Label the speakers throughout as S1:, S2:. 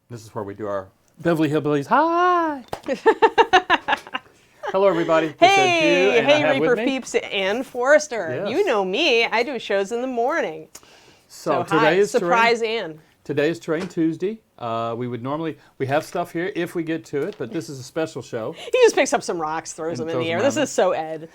S1: This is where we do our Beverly Hillbillies. Hi! Hello, everybody.
S2: Hey, Reaper peeps and Forrester.
S1: Yes.
S2: You know me. I do shows in the morning.
S1: So
S2: hi,
S1: today is
S2: Surprise Ann.
S1: Today is Terrain Tuesday. We have stuff here if we get to it, but this is a special show.
S2: He just picks up some rocks, throws them in the air. This is so Ed.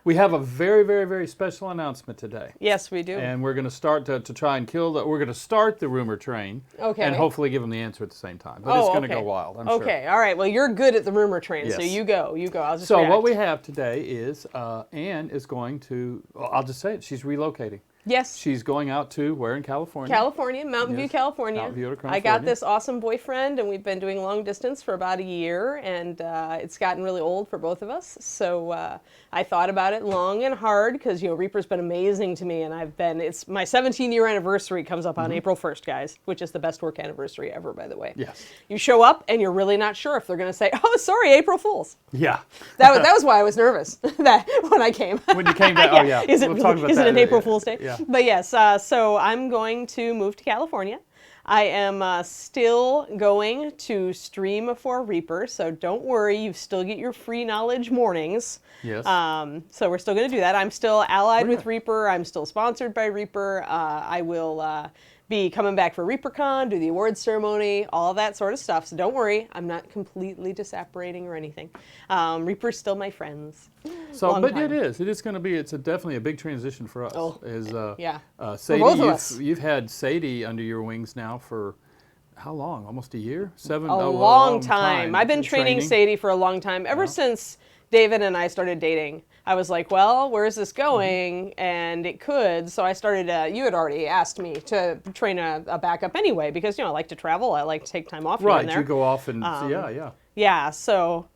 S1: We have a very, very, very special announcement today.
S2: Yes, we do.
S1: And we're going to start to try and we're going to start the rumor train.
S2: Okay.
S1: And hopefully give them the answer at the same time. But it's going to go wild, I'm sure.
S2: Okay, all right. Well, you're good at the rumor train,
S1: Yes.
S2: so you go. I'll just
S1: So
S2: react.
S1: what we have today is Ann is going to, I'll just say it, she's relocating.
S2: Yes.
S1: She's going out to where in California?
S2: California, Mountain View, California.
S1: Mountain View, California.
S2: I got this awesome boyfriend, and we've been doing long distance for about a year, and it's gotten really old for both of us. So I thought about it long and hard because Reaper's been amazing to me, and it's my 17-year anniversary comes up on April 1st, guys, which is the best work anniversary ever, by the way.
S1: Yes.
S2: You show up, and you're really not sure if they're going to say, "Oh, sorry, April Fools."
S1: Yeah.
S2: That was why I was nervous that when I came.
S1: When you came back,
S2: yeah. Is it an April Fool's Day?
S1: Yeah.
S2: But yes, so I'm going to move to California. I am still going to stream for Reaper, so don't worry, you still get your free knowledge mornings.
S1: Yes.
S2: So we're still going to do that. I'm still allied with Reaper. I'm still sponsored by Reaper. I will be coming back for ReaperCon, do the awards ceremony, all that sort of stuff. So don't worry, I'm not completely disapparating or anything. Reaper's still my friends.
S1: So, but it is going to be. It's definitely a big transition for us.
S2: Yeah.
S1: Sadie,
S2: for both of us.
S1: You've had Sadie under your wings now for how long? Almost a year?
S2: A long time. I've been training Sadie for a long time. Ever since David and I started dating, I was like, well, where is this going? And it could. So I started, you had already asked me to train a backup anyway, because, I like to travel. I like to take time off here and there.
S1: Right, you go off and,
S2: Yeah, so...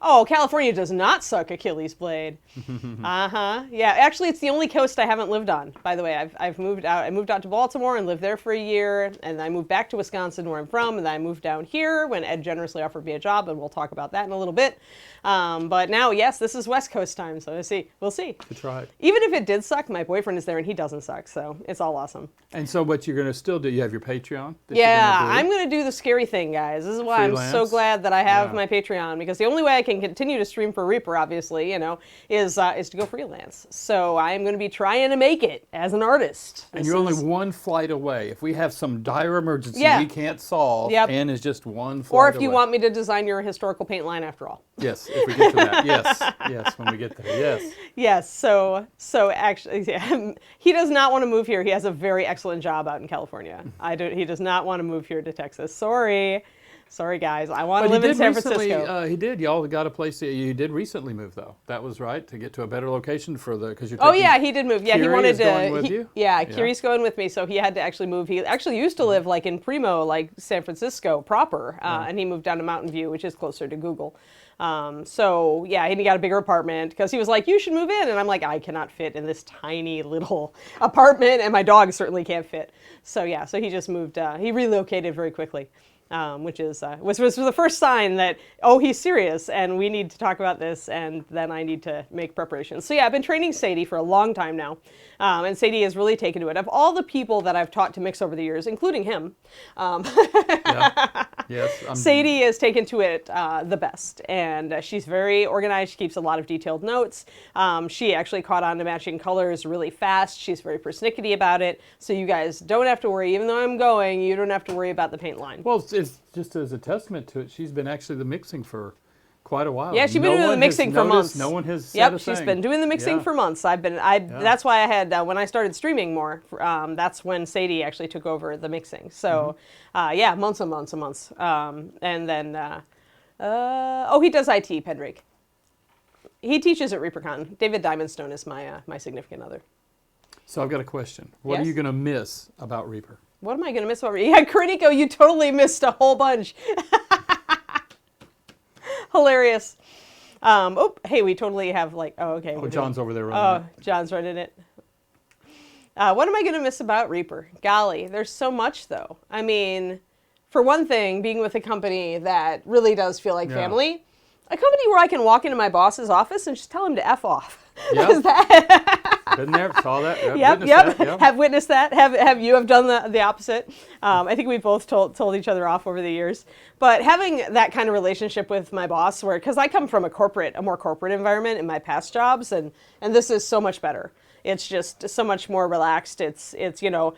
S2: Oh, California does not suck Achilles blade. Yeah, actually, it's the only coast I haven't lived on. By the way, I've moved out. I moved out to Baltimore and lived there for a year, and I moved back to Wisconsin, where I'm from, and then I moved down here when Ed generously offered me a job, and we'll talk about that in a little bit. But now, yes, this is West Coast time, so we'll see.
S1: That's right.
S2: Even if it did suck, my boyfriend is there, and he doesn't suck, so it's all awesome.
S1: And so, what you're going to still do? You have your Patreon.
S2: Yeah, I'm going to do the scary thing, guys. This is why I'm so glad that I have my Patreon, because the only way I can continue to stream for Reaper, obviously, is to go freelance. So I am going to be trying to make it as an artist.
S1: And you're only one flight away. If we have some dire emergency we can't solve, Ann is just one flight away.
S2: Or if you want me to design your historical paint line after all.
S1: Yes, if we get to that. Yes, when we get there. Yes.
S2: Yes. So actually, he does not want to move here. He has a very excellent job out in California. He does not want to move here to Texas. Sorry, guys. I want to live in San Francisco.
S1: He did. Y'all got a place. You did recently move, though. That was right, to get to a better location because you're.
S2: Oh yeah, he did move. Yeah, he wanted to.
S1: Going with you?
S2: Yeah, Kiri's going with me, so he had to actually move. He actually used to live like in Primo, like San Francisco proper, and he moved down to Mountain View, which is closer to Google. So yeah, and he got a bigger apartment because he was like, "You should move in," and I'm like, "I cannot fit in this tiny little apartment, and my dog certainly can't fit." So yeah, so he just moved. He relocated very quickly. Which was the first sign that, he's serious and we need to talk about this, and then I need to make preparations. So yeah, I've been training Sadie for a long time now, and Sadie has really taken to it. Of all the people that I've taught to mix over the years, including him, Sadie has taken to it the best, and she's very organized. She keeps a lot of detailed notes. She actually caught on to matching colors really fast. She's very persnickety about it, so you guys don't have to worry. Even though I'm going, you don't have to worry about the paint line.
S1: Well, it's just as a testament to it, she's been actually the mixing for quite a while.
S2: Yeah, she's been doing the mixing for months.
S1: No one has said a thing.
S2: She's been doing the mixing for months. That's why I had, when I started streaming more, that's when Sadie actually took over the mixing. So, months and months and months. And then, he does IT, Pendrake. He teaches at ReaperCon. David Diamondstone is my significant other.
S1: So I've got a question. What are you going to miss about Reaper?
S2: What am I going to miss about Reaper? Yeah, Karinico, you totally missed a whole bunch. Hilarious. Hey, we totally have
S1: John's over there running it.
S2: John's running it. What am I going to miss about Reaper? Golly, there's so much, though. I mean, for one thing, being with a company that really does feel like family. A company where I can walk into my boss's office and just tell him to F off.
S1: Yeah. Been there, saw that.
S2: Yep.
S1: That, yeah.
S2: Have witnessed that. Have you have done the opposite? I think we both told each other off over the years. But having that kind of relationship with my boss, because I come from a more corporate environment in my past jobs, and this is so much better. It's just so much more relaxed. It's Ed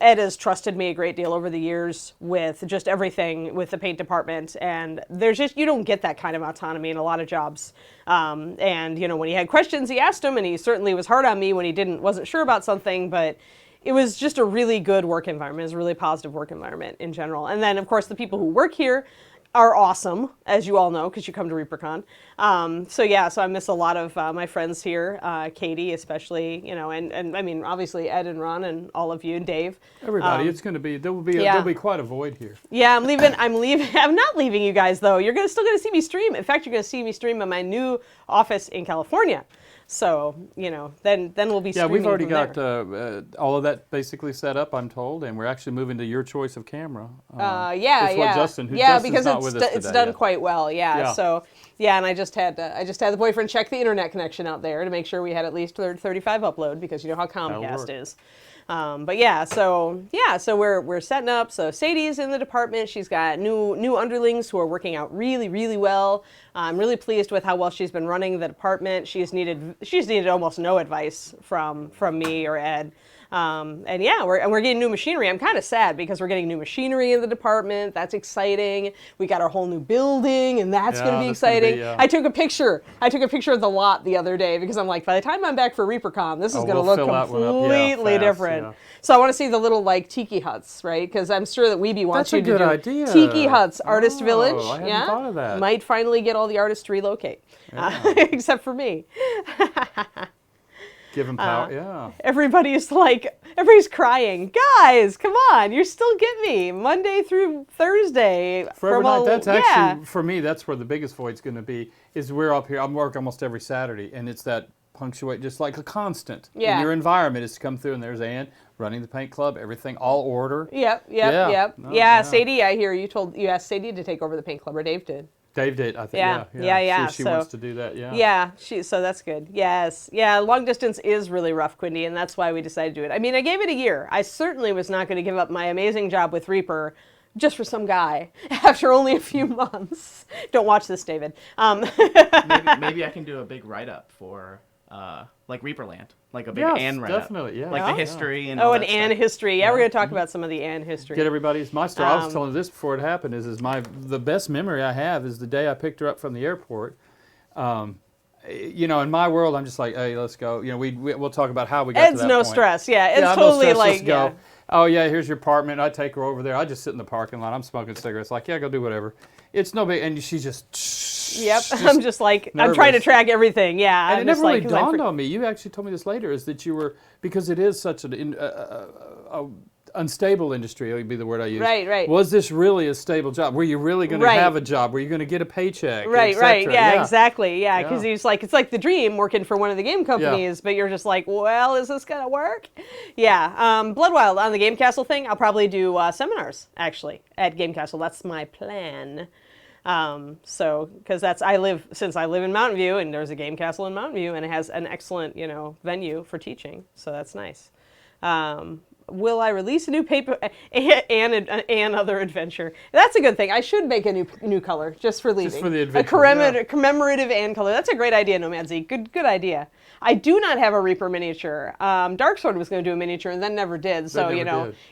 S2: has trusted me a great deal over the years with just everything with the paint department, and you don't get that kind of autonomy in a lot of jobs. And when he had questions, he asked them, and he certainly was hard on me when he wasn't sure about something, but it was just a really good work environment. It was a really positive work environment in general. And then, of course, the people who work here are awesome, as you all know, because you come to ReaperCon. So I miss a lot of my friends here, Katie especially, and I mean, obviously Ed and Ron and all of you and Dave.
S1: Everybody, there'll be quite a void here.
S2: Yeah, I'm leaving. I'm not leaving you guys though. You're still gonna see me stream. In fact, you're gonna see me stream in my new office in California. So, then we'll be streaming.
S1: Yeah, we've already
S2: got
S1: all of that basically set up, I'm told, and we're actually moving to your choice of camera.
S2: What
S1: Justin,
S2: Justin's
S1: because
S2: not
S1: with us today,
S2: it's done quite well. Yeah. So, and I just had the boyfriend check the internet connection out there to make sure we had at least 35 upload, because you know how Comcast is. So we're setting up. So Sadie's in the department. She's got new underlings who are working out really, really well. I'm really pleased with how well she's been running the department. She's needed almost no advice from me or Ed. We're getting new machinery. I'm kind of sad because we're getting new machinery in the department. That's exciting. We got our whole new building, and that's going to be exciting. I took a picture of the lot the other day because I'm like, by the time I'm back for ReaperCon, this is going to look completely different. Yeah. So I want to see the little tiki huts, right? Because I'm sure that Weeby wants you to do
S1: idea.
S2: Tiki huts, artist village.
S1: I hadn't thought of that.
S2: Might finally get all the artists to relocate, except for me.
S1: Give him power,
S2: Everybody's crying. Guys, come on, you still get me Monday through Thursday.
S1: For every night, that's actually, for me, that's where the biggest void's going to be, is we're up here. I'm working almost every Saturday, and it's that punctuate, just like a constant in your environment is to come through, and there's Ann running the paint club, everything, all order.
S2: Yep. Sadie, I hear you asked Sadie to take over the paint club, or Dave did.
S1: Dave did, I think. Yeah. She wants to do that.
S2: Yeah. So that's good. Yes. Yeah. Long distance is really rough, Quindy, and that's why we decided to do it. I mean, I gave it a year. I certainly was not going to give up my amazing job with Reaper just for some guy after only a few months. Don't watch this, David.
S3: Maybe I can do a big write-up for like Reaperland, like a big Ann write-up.
S1: Definitely, yeah.
S3: Like the history and all that
S2: Ann
S3: stuff.
S2: history. Yeah, we're going to talk about some of the Ann history.
S1: Get everybody's my story. I was telling this before it happened. The best memory I have is the day I picked her up from the airport. In my world, I'm just like, hey, let's go. We'll talk about how we got to that
S2: no
S1: point.
S2: stress. Yeah, it's totally
S1: let's go. Oh yeah, here's your apartment. I take her over there. I just sit in the parking lot. I'm smoking cigarettes. Like, yeah, go do whatever. It's no big. And she's just.
S2: Yep. I'm just like nervous. I'm trying to track everything. Yeah.
S1: And it never really dawned on me. You actually told me this later. Is that you were, because it is such an unstable industry, would be the word I use.
S2: Right.
S1: Was this really a stable job? Were you really going to have a job? Were you going to get a paycheck?
S2: Right. Yeah, exactly. Yeah, because it's like the dream working for one of the game companies, but you're just like, well, is this going to work? Yeah. Bloodwild on the Game Castle thing, I'll probably do seminars actually at Game Castle. That's my plan. Because I live in Mountain View, and there's a Game Castle in Mountain View, and it has an excellent, venue for teaching. So that's nice. Will I release a new paper and other adventure? That's a good thing. I should make a new color just for leaving.
S1: Just for the adventure.
S2: A commemorative Ann color. That's a great idea, Nomad Z. Good idea. I do not have a Reaper miniature. Darksword was going to do a miniature and then never did. So,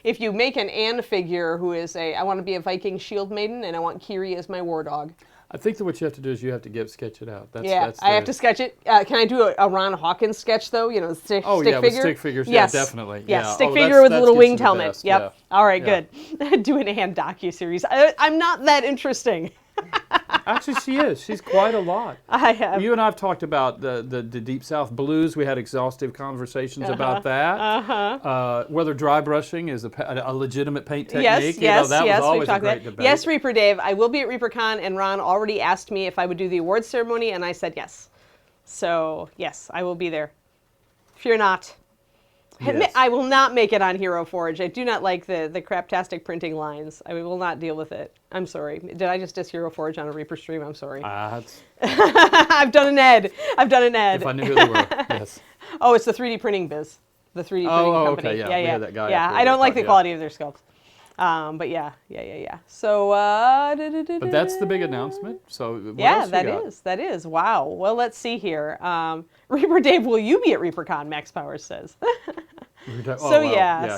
S2: if you make an Ann figure who is I want to be a Viking shield maiden, and I want Kiri as my war dog.
S1: I think that what you have to do is you have to sketch it out.
S2: I have to sketch it. Can I do a Ron Hawkins sketch, though? Stick figure?
S1: With stick figures,
S2: yes.
S1: definitely.
S2: Yes, stick figure with a little winged helmet.
S1: Best,
S2: yep.
S1: Yeah.
S2: All right, good. Do an Ann docu-series. I'm not that interesting.
S1: Actually, she is. She's quite a lot.
S2: I have.
S1: You and I have talked about the Deep South blues. We had exhaustive conversations about that. Whether dry brushing is a legitimate paint technique.
S2: Yes,
S1: that was always a great debate.
S2: Yes, Reaper Dave. I will be at ReaperCon, and Ron already asked me if I would do the awards ceremony, and I said yes. So, yes, I will be there. Fear not.
S1: Yes.
S2: I will not make it on Hero Forge. I do not like the craptastic printing lines. I will not deal with it. I'm sorry. Did I just diss Hero Forge on a Reaper stream? I'm sorry. I've done an Ed.
S1: If I knew who they were, yes.
S2: Oh, it's the 3D printing biz. The 3D printing company.
S1: Okay, yeah.
S2: Yeah,
S1: We
S2: yeah.
S1: had that guy
S2: yeah,
S1: up there
S2: I don't
S1: that
S2: like the
S1: part,
S2: quality of their sculpts. But yeah. So,
S1: But that's the big announcement. So what
S2: yeah,
S1: else we got?
S2: that is. Wow. Well, let's see here. Reaper Dave, will you be at ReaperCon? Max Powers says.
S1: So
S2: yeah,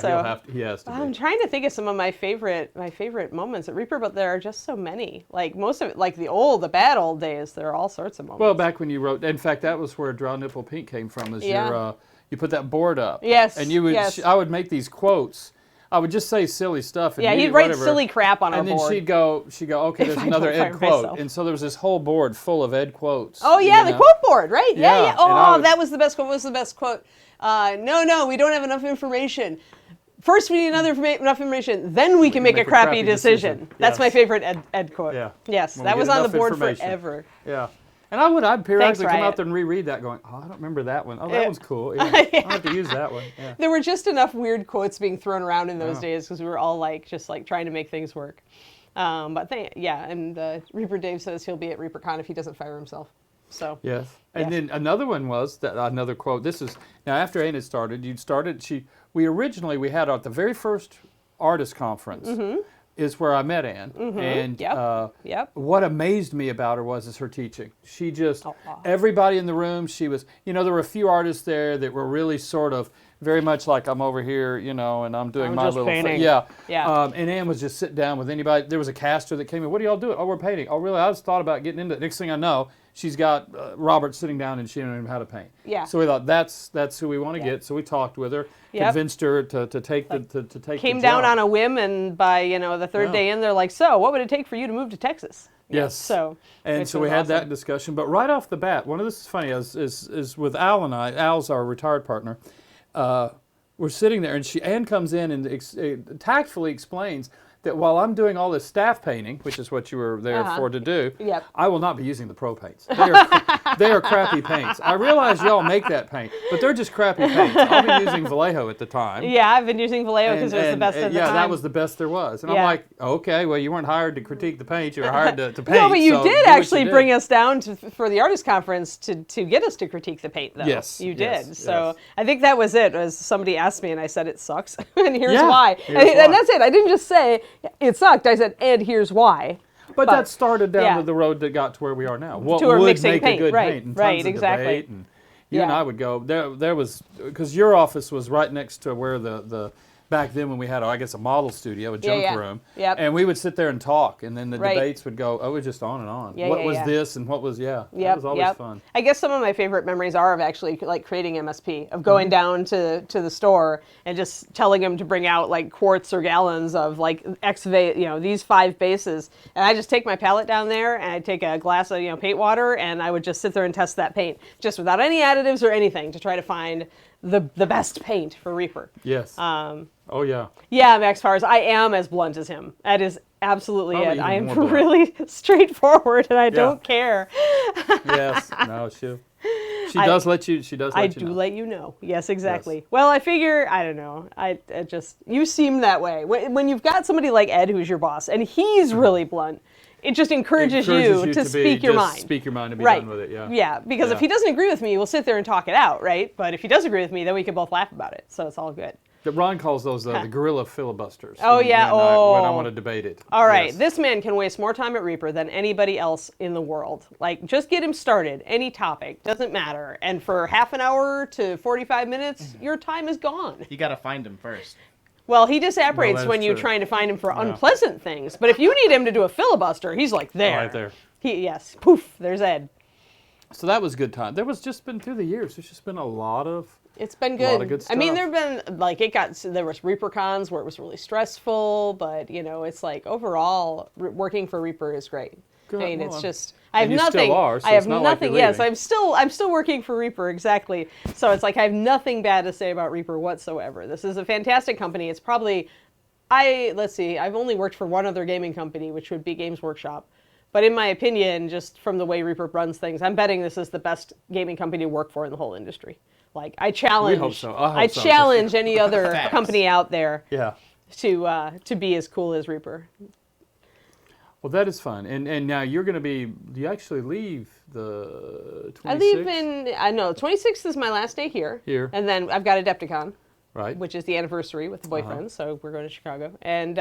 S1: he has to be.
S2: I'm trying to think of some of my favorite moments at Reaper, but there are just so many. Like most of it, like the bad old days. There are all sorts of moments.
S1: Well, back when you wrote, in fact, that was where Draw Nipple Pink came from. Is you put that board up.
S2: Yes.
S1: And you would,
S2: yes.
S1: I would make these quotes. I would just say silly stuff. And
S2: yeah, he'd write silly crap on our board.
S1: And then she'd go, okay, there's another Ed quote. Myself. And so there was this whole board full of Ed quotes.
S2: Oh yeah, the quote board, right? Yeah. Oh, that was the best quote. What was the best quote? No, we don't have enough information. First, we need enough information. Then we can make a crappy decision. Yes. That's my favorite Ed quote. Yeah. Yes, that was on the board forever.
S1: Yeah. And I'd periodically come out there and reread that going, I don't remember that one. Oh, that one's cool. Yeah. I'll have to use that one. Yeah.
S2: There were just enough weird quotes being thrown around in those days because we were all just trying to make things work. And Reaper Dave says he'll be at ReaperCon if he doesn't fire himself. So
S1: yes. And then another one was another quote. This is now after Ann had started. We had at the very first artist conference. Mm-hmm. Is where I met Ann. Mm-hmm. And what amazed me about her is her teaching. She just, everybody in the room, she was, there were a few artists there that were really sort of very much like I'm over here, and I'm doing my little thing. Yeah. And Ann was just sitting down with anybody. There was a caster that came in. What are y'all doing? Oh, we're painting. Oh, really? I just thought about getting into it. Next thing I know, she's got Robert sitting down and she didn't know how to paint. Yeah. So we thought that's who we want to get. So we talked with her, convinced her to take the job.
S2: Came down on a whim, and by the third day in, they're like, so what would it take for you to move to Texas?
S1: Yes.
S2: So
S1: we had that discussion. But right off the bat, one of this is funny is with Al and I. Al's our retired partner. We're sitting there, and Ann comes in and tactfully explains that while I'm doing all this staff painting, which is what you were there for to do, I will not be using the pro paints. They are crappy paints. I realize y'all make that paint, but they're just crappy paints. I'll be using Vallejo at the time.
S2: Yeah, I've been using Vallejo because it was the best at the time.
S1: Yeah, that was the best there was. And I'm like, okay, well, you weren't hired to critique the paint. You were hired to paint.
S2: No, but you did actually bring us down for the artist conference to get us to critique the paint, though. Yes. You did. So I think that was it. As somebody asked me, and I said, it sucks. And here's why. And that's it. I didn't just say, it sucked. I said, and here's why.
S1: But that started down to the road that got to where we are now. What
S2: would
S1: make
S2: paint.
S1: A good paint? And tons of debate, and you and I would go. There was, because your office was right next to where the back then when we had, a model studio, a junk room. Yep. And we would sit there and talk, and then the debates would go, it was just on and on. What was this and what was, that was always fun.
S2: I guess some of my favorite memories are of actually creating MSP, of going down to the store and just telling them to bring out quarts or gallons of these 5 bases. And I just take my palette down there and I take a glass of, paint water, and I would just sit there and test that paint just without any additives or anything to try to find the best paint for Reaper.
S1: Yes. Oh, yeah.
S2: Yeah, Max Powers, I am as blunt as him. That is absolutely it. I am really straightforward, and I don't care.
S1: Yes. No, she does let you know. I do
S2: let you know. Yes, exactly. Yes. Well, I figure, I don't know. I just, you seem that way. When you've got somebody like Ed who's your boss, and he's really blunt, it just encourages you to speak your mind.
S1: Speak your mind and be done with it, yeah.
S2: Yeah, because if he doesn't agree with me, we'll sit there and talk it out, right? But if he does agree with me, then we can both laugh about it. So it's all good.
S1: Ron calls those the guerrilla filibusters.
S2: Oh,
S1: when I want to debate it.
S2: All right, this man can waste more time at Reaper than anybody else in the world. Just get him started, any topic, doesn't matter. And for half an hour to 45 minutes, your time is gone.
S3: You got to find him first.
S2: Well, he disapparates when you're trying to find him for unpleasant things. But if you need him to do a filibuster, he's there.
S1: Right there.
S2: Poof, there's Ed.
S1: So that was good time. There was just been through the years, there's just been a lot of
S2: It's been good.
S1: A lot of good stuff.
S2: I mean, there have been there was ReaperCons where it was really stressful, but it's overall working for Reaper is great. Good. I mean, it's just I have nothing.
S1: Still are, so
S2: I have
S1: it's not
S2: nothing.
S1: Like
S2: yes, I'm still working for Reaper exactly. So it's I have nothing bad to say about Reaper whatsoever. This is a fantastic company. It's probably let's see. I've only worked for one other gaming company, which would be Games Workshop. But in my opinion, just from the way Reaper runs things, I'm betting this is the best gaming company to work for in the whole industry. Like I challenge.
S1: We hope so. I hope
S2: I
S1: so.
S2: challenge any other company out there
S1: Yeah.
S2: to be as cool as Reaper.
S1: Well, that is fun. And now you're going to be, do you actually leave the 26th?
S2: I leave I know, 26th is my last day here.
S1: Here.
S2: And then I've got Adepticon,
S1: Right.
S2: which is the anniversary with the boyfriend, so we're going to Chicago. And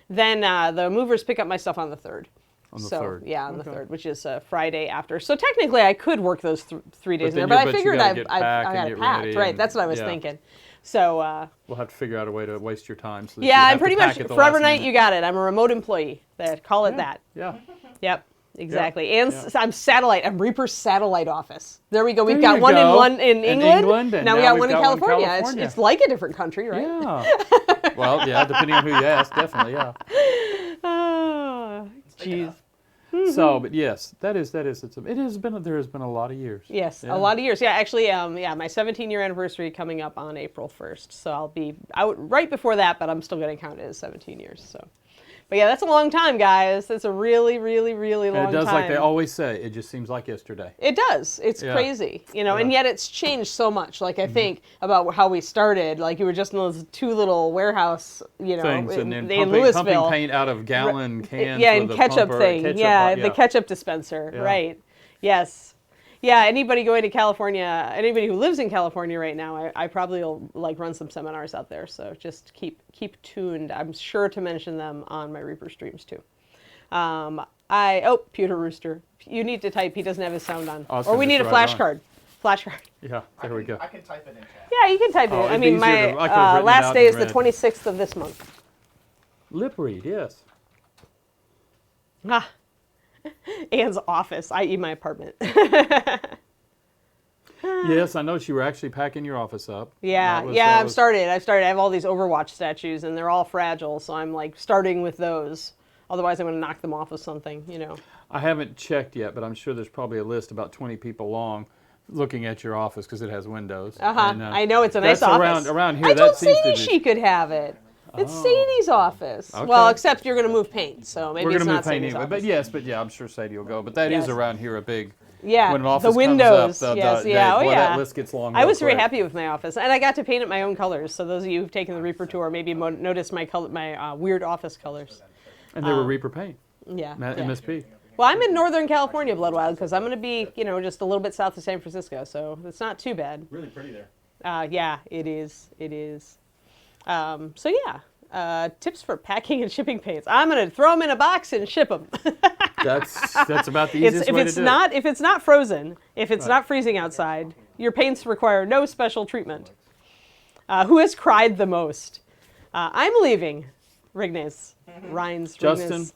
S2: then the movers pick up my stuff on the 3rd.
S1: On the
S2: so,
S1: 3rd.
S2: Yeah, on the
S1: Okay.
S2: 3rd, which is Friday after. So technically I could work those 3 days in there,
S1: then
S2: but
S1: you
S2: I figured I
S1: gotta get packed and
S2: got
S1: get
S2: packed.
S1: ready
S2: Right,
S1: and-
S2: that's what I was
S1: yeah.
S2: thinking. So,
S1: We'll have to figure out a way to waste your time. So that you
S2: yeah,
S1: have
S2: I'm
S1: to
S2: pretty
S1: pack
S2: much,
S1: at the
S2: forever
S1: last
S2: night,
S1: minute.
S2: you got it. I'm a remote employee. Call it that.
S1: Yeah.
S2: Yep, exactly.
S1: Yeah,
S2: And
S1: yeah.
S2: I'm satellite. I'm Reaper's satellite office. There we go. We've
S1: There
S2: got
S1: you
S2: one
S1: go.
S2: in England.
S1: and
S2: now we got
S1: we've
S2: one in
S1: got
S2: California.
S1: California.
S2: It's like a different country, right?
S1: Yeah. Well, yeah, depending on who you ask, definitely, yeah.
S2: Oh, jeez.
S1: So, but yes, it has been, there has been a lot of years.
S2: Yes,
S1: Yeah.
S2: a lot of years. Yeah, actually, my 17-year anniversary coming up on April 1st. So I'll be out right before that, but I'm still going to count it as 17 years. So, but yeah, that's a long time, guys. That's a really, really, really long time.
S1: And it does, like they always say, it just seems like yesterday.
S2: It does. It's
S1: Yeah.
S2: crazy, and
S1: Yeah.
S2: yet it's changed so much. Like I think about how we started. Like you were just in those 2 little warehouse,
S1: Things, and then
S2: in
S1: pumping
S2: Louisville.
S1: paint out of gallon cans.
S2: Yeah,
S1: with
S2: and
S1: a
S2: ketchup
S1: pumper,
S2: thing.
S1: ketchup,
S2: Yeah, the ketchup dispenser.
S1: Yeah.
S2: Right. Yes. Yeah, anybody going to California, anybody who lives in California right now, I probably will like run some seminars out there. So just keep tuned. I'm sure to mention them on my Reaper streams too. Pewter Rooster. You need to type. He doesn't have his sound on.
S1: Oh, it's
S2: Or
S1: gonna
S2: we need a
S1: just write it
S2: flashcard. Flashcard.
S1: Yeah, there we go.
S3: I can type it in chat.
S2: Yeah, you can type it.
S1: Oh,
S2: I
S1: it'd
S2: mean,
S1: be easier
S2: my
S1: to- I could've written it
S2: last
S1: out
S2: day
S1: and
S2: is the
S1: read.
S2: 26th of this month.
S1: Lip read, yes.
S2: Ah, Anne's office, i.e. my apartment.
S1: Yes, I noticed you were actually packing your office up.
S2: Yeah,
S1: That was-
S2: yeah,
S1: that
S2: I've
S1: was-
S2: started. I have all these Overwatch statues, and they're all fragile, so I'm like starting with those. Otherwise, I'm going to knock them off of something.
S1: I haven't checked yet, but I'm sure there's probably a list about 20 people long looking at your office because it has windows. And,
S2: I know, it's a nice
S1: that's
S2: office.
S1: Around here,
S2: I
S1: that
S2: told
S1: seems to
S2: Sadie
S1: be.
S2: she could have it. It's Sadie's office.
S1: Okay.
S2: Well, except you're going to move paint, so maybe
S1: We're
S2: it's
S1: going to
S2: not
S1: move paint
S2: Sadie's
S1: anyway.
S2: office.
S1: But I'm sure Sadie will go. But that is
S2: Yes.
S1: around here a big.
S2: Yeah,
S1: When an office
S2: the windows.
S1: comes up,
S2: Yes,
S1: boy,
S2: yeah.
S1: that list gets long.
S2: I
S1: real
S2: was very
S1: quick.
S2: happy with my office, and I got to paint it my own colors. So those of you who've taken the Reaper tour maybe noticed my weird office colors.
S1: And they were Reaper paint.
S2: Yeah.
S1: MSP.
S2: Well, I'm in Northern California, Bloodwild, because I'm going to be, just a little bit south of San Francisco, so it's not too bad.
S3: Really pretty there.
S2: Yeah, it is. It is. So yeah, tips for packing and shipping paints. I'm going to throw them in a box and ship them.
S1: That's about the easiest way to do it.
S2: If it's not frozen, if it's not freezing outside, your paints require no special treatment. Who has cried the most? I'm leaving. Rignes. Rhines.
S1: Justin?
S2: Rignes.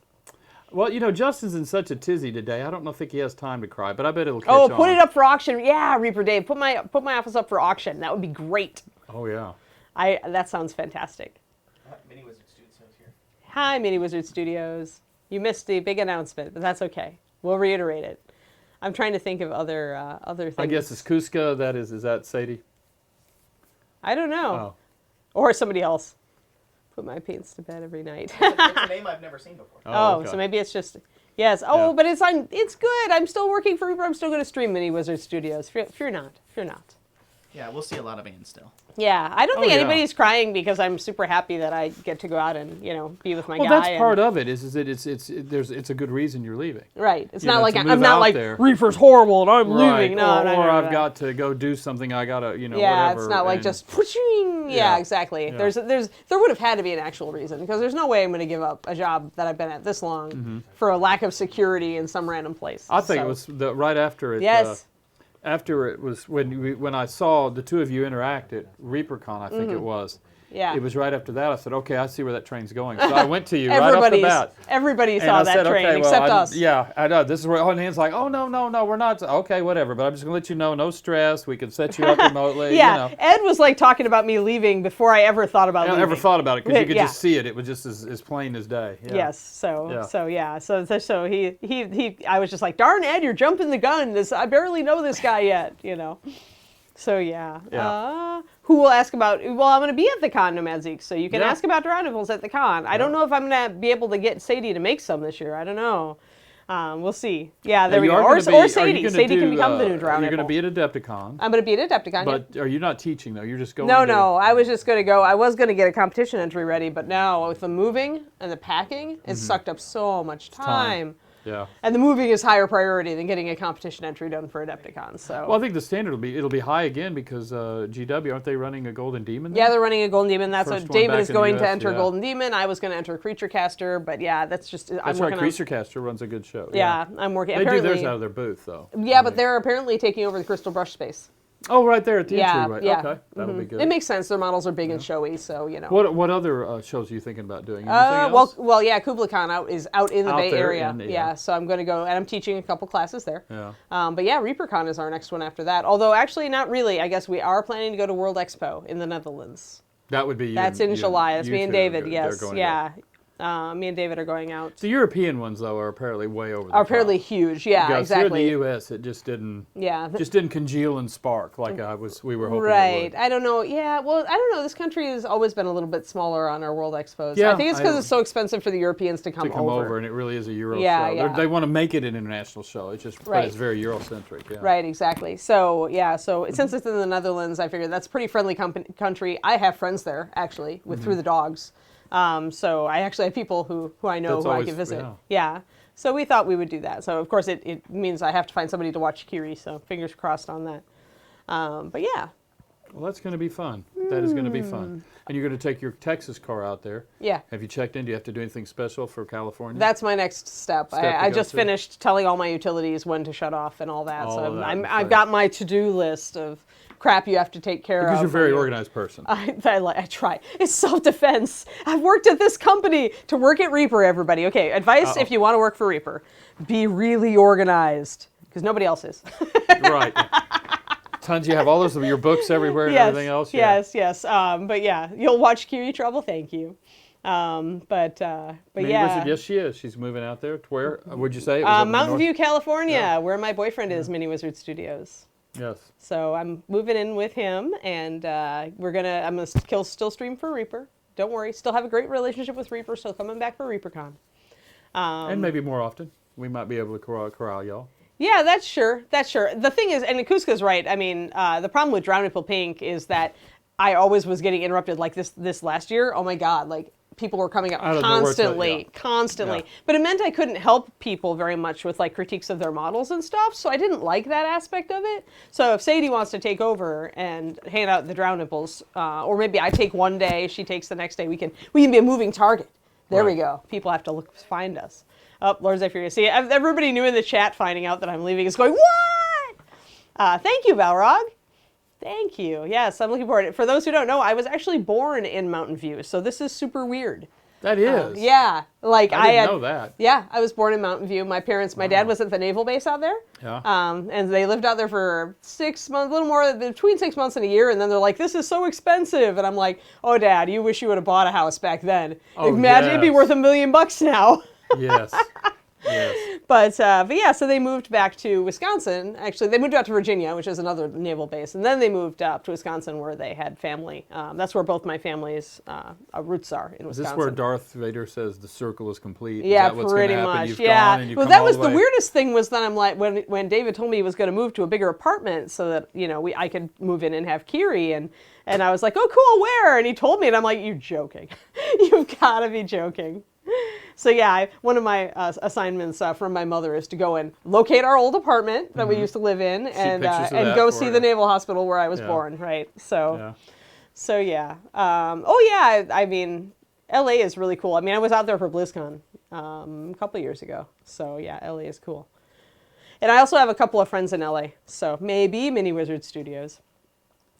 S1: Well, Justin's in such a tizzy today. I don't think he has time to cry, but I bet it'll catch
S2: Oh,
S1: on.
S2: put it up for auction. Yeah, Reaper Dave, put my office up for auction. That would be great.
S1: Oh, yeah.
S2: That sounds fantastic.
S3: Mini Wizard Studios here.
S2: Hi, Mini Wizard Studios. You missed the big announcement, but that's okay. We'll reiterate it. I'm trying to think of other things.
S1: I guess it's Cusca. Is that Sadie?
S2: I don't know.
S1: Oh.
S2: Or somebody else. Put my paints to bed every night.
S3: It's a name I've never seen before.
S2: Oh,
S1: okay.
S2: so maybe it's just... Yes. Oh,
S1: Yeah.
S2: but it's good. I'm still working for Reaper. I'm still going to stream Mini Wizard Studios. Fear not. Fear not.
S3: Yeah, we'll see a lot of Anne still.
S2: Yeah, I don't think
S1: yeah.
S2: anybody's crying because I'm super happy that I get to go out and be with my
S1: Well,
S2: guy.
S1: that's part of it. Is that it's a good reason you're leaving.
S2: Right. It's
S1: You
S2: not
S1: know,
S2: like
S1: to
S2: I'm
S1: move
S2: not
S1: out
S2: like
S1: there.
S2: Reaper's horrible and I'm
S1: Right.
S2: leaving. No, no,
S1: or
S2: no,
S1: I've
S2: no.
S1: got to go do something. I gotta,
S2: Yeah,
S1: whatever.
S2: it's not like
S1: and-
S2: just pushing. Yeah,
S1: Yeah.
S2: exactly.
S1: Yeah.
S2: There would have had to be an actual reason because there's no way I'm going to give up a job that I've been at this long for a lack of security in some random place.
S1: I think
S2: So,
S1: it was right after it.
S2: Yes.
S1: After it was when I saw the two of you interact at ReaperCon, I think it was.
S2: Yeah.
S1: It was right after that. I said, okay, I see where that train's going. So I went to you right off the bat.
S2: Everybody
S1: And
S2: saw
S1: I
S2: that
S1: said,
S2: train
S1: okay, well,
S2: except us.
S1: Yeah, I know. This is where, and Anne's like, oh, no, we're not. Okay, whatever. But I'm just going to let you know, no stress. We can set you up remotely.
S2: Yeah, Ed was like talking about me leaving before I ever thought about
S1: I
S2: leaving.
S1: never thought about it because you could
S2: Yeah.
S1: just see it. It was just as plain as day. Yeah.
S2: Yes. So he I was just like, darn Ed, you're jumping the gun. I barely know this guy yet. So yeah.
S1: Yeah.
S2: Who will ask about? Well, I'm going to be at the con, Nomad Zeke, so you can
S1: Yeah.
S2: ask about Duranibles at the con. I don't know if I'm going to be able to get Sadie to make some this year. I don't know. We'll see. Yeah, there
S1: Now,
S2: we
S1: you
S2: go.
S1: are
S2: Or
S1: gonna be-
S2: Sadie.
S1: are you gonna
S2: Sadie can
S1: do,
S2: become the new drown
S1: You're going to
S2: nipple.
S1: be at Adepticon.
S2: I'm going to be at Adepticon.
S1: But are you not teaching, though? You're just going
S2: No. I was just going to go. I was going to get a competition entry ready, but now with the moving and the packing, it's sucked up so much time.
S1: Yeah.
S2: And the moving is higher priority than getting a competition entry done for Adepticon. So.
S1: Well, I think the standard it'll be high again because GW, aren't they running a Golden Demon there?
S2: Yeah, they're running a Golden Demon. That's
S1: First
S2: what
S1: one
S2: David
S1: back
S2: is
S1: in the
S2: going to
S1: US,
S2: enter
S1: yeah.
S2: Golden Demon. I was going to enter Creature Caster, but yeah, that's just.
S1: That's right. Creature Caster runs a good show.
S2: Yeah, I'm working.
S1: They do
S2: apparently,
S1: theirs out of their booth, though.
S2: Yeah, but they're apparently taking over the Crystal Brush space.
S1: Oh, right there at the
S2: Yeah,
S1: entryway.
S2: yeah.
S1: Okay, that'll be good.
S2: It makes sense. Their models are big and showy, so you know.
S1: What other shows are you thinking about doing? Anything else?
S2: Well, yeah, KublaCon is out in the
S1: Out
S2: Bay
S1: there
S2: Area.
S1: in the-
S2: Yeah, so I'm going to go, and I'm teaching a couple classes there.
S1: Yeah.
S2: But yeah, ReaperCon is our next one after that. Although actually, not really. I guess we are planning to go to World Expo in the Netherlands.
S1: That would be you.
S2: That's in July. That's
S1: you
S2: me and
S1: two are
S2: David.
S1: they're
S2: Yes,
S1: going
S2: yeah. Me and David are going out.
S1: The European ones, though, are apparently way over the
S2: Are
S1: top.
S2: apparently huge. Yeah,
S1: Because
S2: exactly.
S1: here in the U.S., it just didn't.
S2: Yeah.
S1: Just didn't congeal and spark like we were hoping it
S2: Right.
S1: would.
S2: I don't know. Yeah. Well, I don't know. This country has always been a little bit smaller on our World Expos.
S1: Yeah,
S2: I think it's because it's so expensive for the Europeans to come
S1: over, and it really is a Euro
S2: Yeah,
S1: show.
S2: yeah.
S1: They want to make it an international show. It's just, but
S2: Right.
S1: it's very Eurocentric. Yeah.
S2: Right, exactly. So, yeah, since it's in the Netherlands, I figured that's a pretty friendly country. I have friends there, actually, through the dogs. So I actually have people who I know
S1: That's
S2: who I
S1: always-
S2: can visit.
S1: yeah.
S2: Yeah. So we thought we would do that. So, of course, it means I have to find somebody to watch Kiri, so fingers crossed on that. But, yeah.
S1: Well, that's going to be fun. That is going to be fun. And you're going to take your Texas car out there.
S2: Yeah.
S1: Have you checked in? Do you have to do anything special for California?
S2: That's my next step.
S1: To
S2: I
S1: go
S2: just
S1: through?
S2: finished telling all my utilities when to shut off and all that.
S1: All
S2: So
S1: of that,
S2: I've
S1: right.
S2: got my to-do list of crap you have to take care of.
S1: Because you're a very
S2: when you're-
S1: organized person.
S2: I try. It's self-defense. I've worked at this company to work at Reaper, everybody. Okay, advice if you want to work for Reaper. Be really organized, because nobody else is.
S1: Right. Tons. You have all those of your books everywhere and everything else. Yeah.
S2: Yes. But yeah, you'll watch Kiri Trouble. Thank you. But
S1: Minnie
S2: yeah.
S1: Wizard, yes, she is. She's moving out there. To where? Would you say? It was up in the
S2: Mountain
S1: north?
S2: View, California, where my boyfriend is, Mini Wizard Studios.
S1: Yes.
S2: So I'm moving in with him, and I'm gonna still stream for Reaper. Don't worry, still have a great relationship with Reaper, so coming back for ReaperCon.
S1: And maybe more often. We might be able to corral y'all.
S2: Yeah, that's sure. The thing is, and Kuska's right. I mean, the problem with Drown Nipple Pink is that I always was getting interrupted like this last year. Oh my God, like people were coming up
S1: Out of nowhere
S2: constantly.
S1: Yeah.
S2: But it meant I couldn't help people very much with like critiques of their models and stuff. So I didn't like that aspect of it. So if Sadie wants to take over and hand out the Drown Nipples, or maybe I take one day, she takes the next day, we can be a moving target. There we
S1: Right.
S2: go. People have to find us. Oh, Lord Zephyr. See, everybody new in the chat finding out that I'm leaving is going, what? Thank you, Balrog. Thank you. Yes, I'm looking forward. For those who don't know, I was actually born in Mountain View, so this is super weird.
S1: That is.
S2: Yeah, like
S1: I didn't
S2: had,
S1: know that.
S2: Yeah, I was born in Mountain View. My dad was at the naval base out there.
S1: Yeah.
S2: And they lived out there for 6 months, a little more, between 6 months and a year. And then they're like, "This is so expensive." And I'm like, "Oh, Dad, you wish you would have bought a house back then.
S1: Oh,
S2: Imagine it'd be
S1: yes.
S2: worth $1 million now."
S1: Yes. Yes.
S2: But yeah, so they moved back to Wisconsin. Actually, they moved out to Virginia, which is another naval base, and then they moved up to Wisconsin, where they had family. That's where both my family's roots are in
S1: Is
S2: Wisconsin.
S1: this where Darth Vader says the circle is complete? Is
S2: Yeah,
S1: that what's
S2: pretty
S1: gonna happen?
S2: much.
S1: You've
S2: Yeah.
S1: gone and you
S2: Well,
S1: come
S2: that
S1: all
S2: was the
S1: way?
S2: weirdest thing was that I'm like when David told me he was going to move to a bigger apartment so that I could move in and have Kiri and I was like, "Oh, cool, where?" And he told me, and I'm like, "You're joking. You've got to be joking." So yeah, one of my assignments from my mother is to go and locate our old apartment that we used to live in, and
S1: pictures of that
S2: go
S1: for
S2: see
S1: you.
S2: the naval hospital where I was
S1: Yeah.
S2: born. Right. So.
S1: Yeah.
S2: So yeah. Oh yeah. I mean, LA is really cool. I mean, I was out there for BlizzCon a couple years ago. So yeah, LA is cool. And I also have a couple of friends in LA. So maybe Mini Wizard Studios.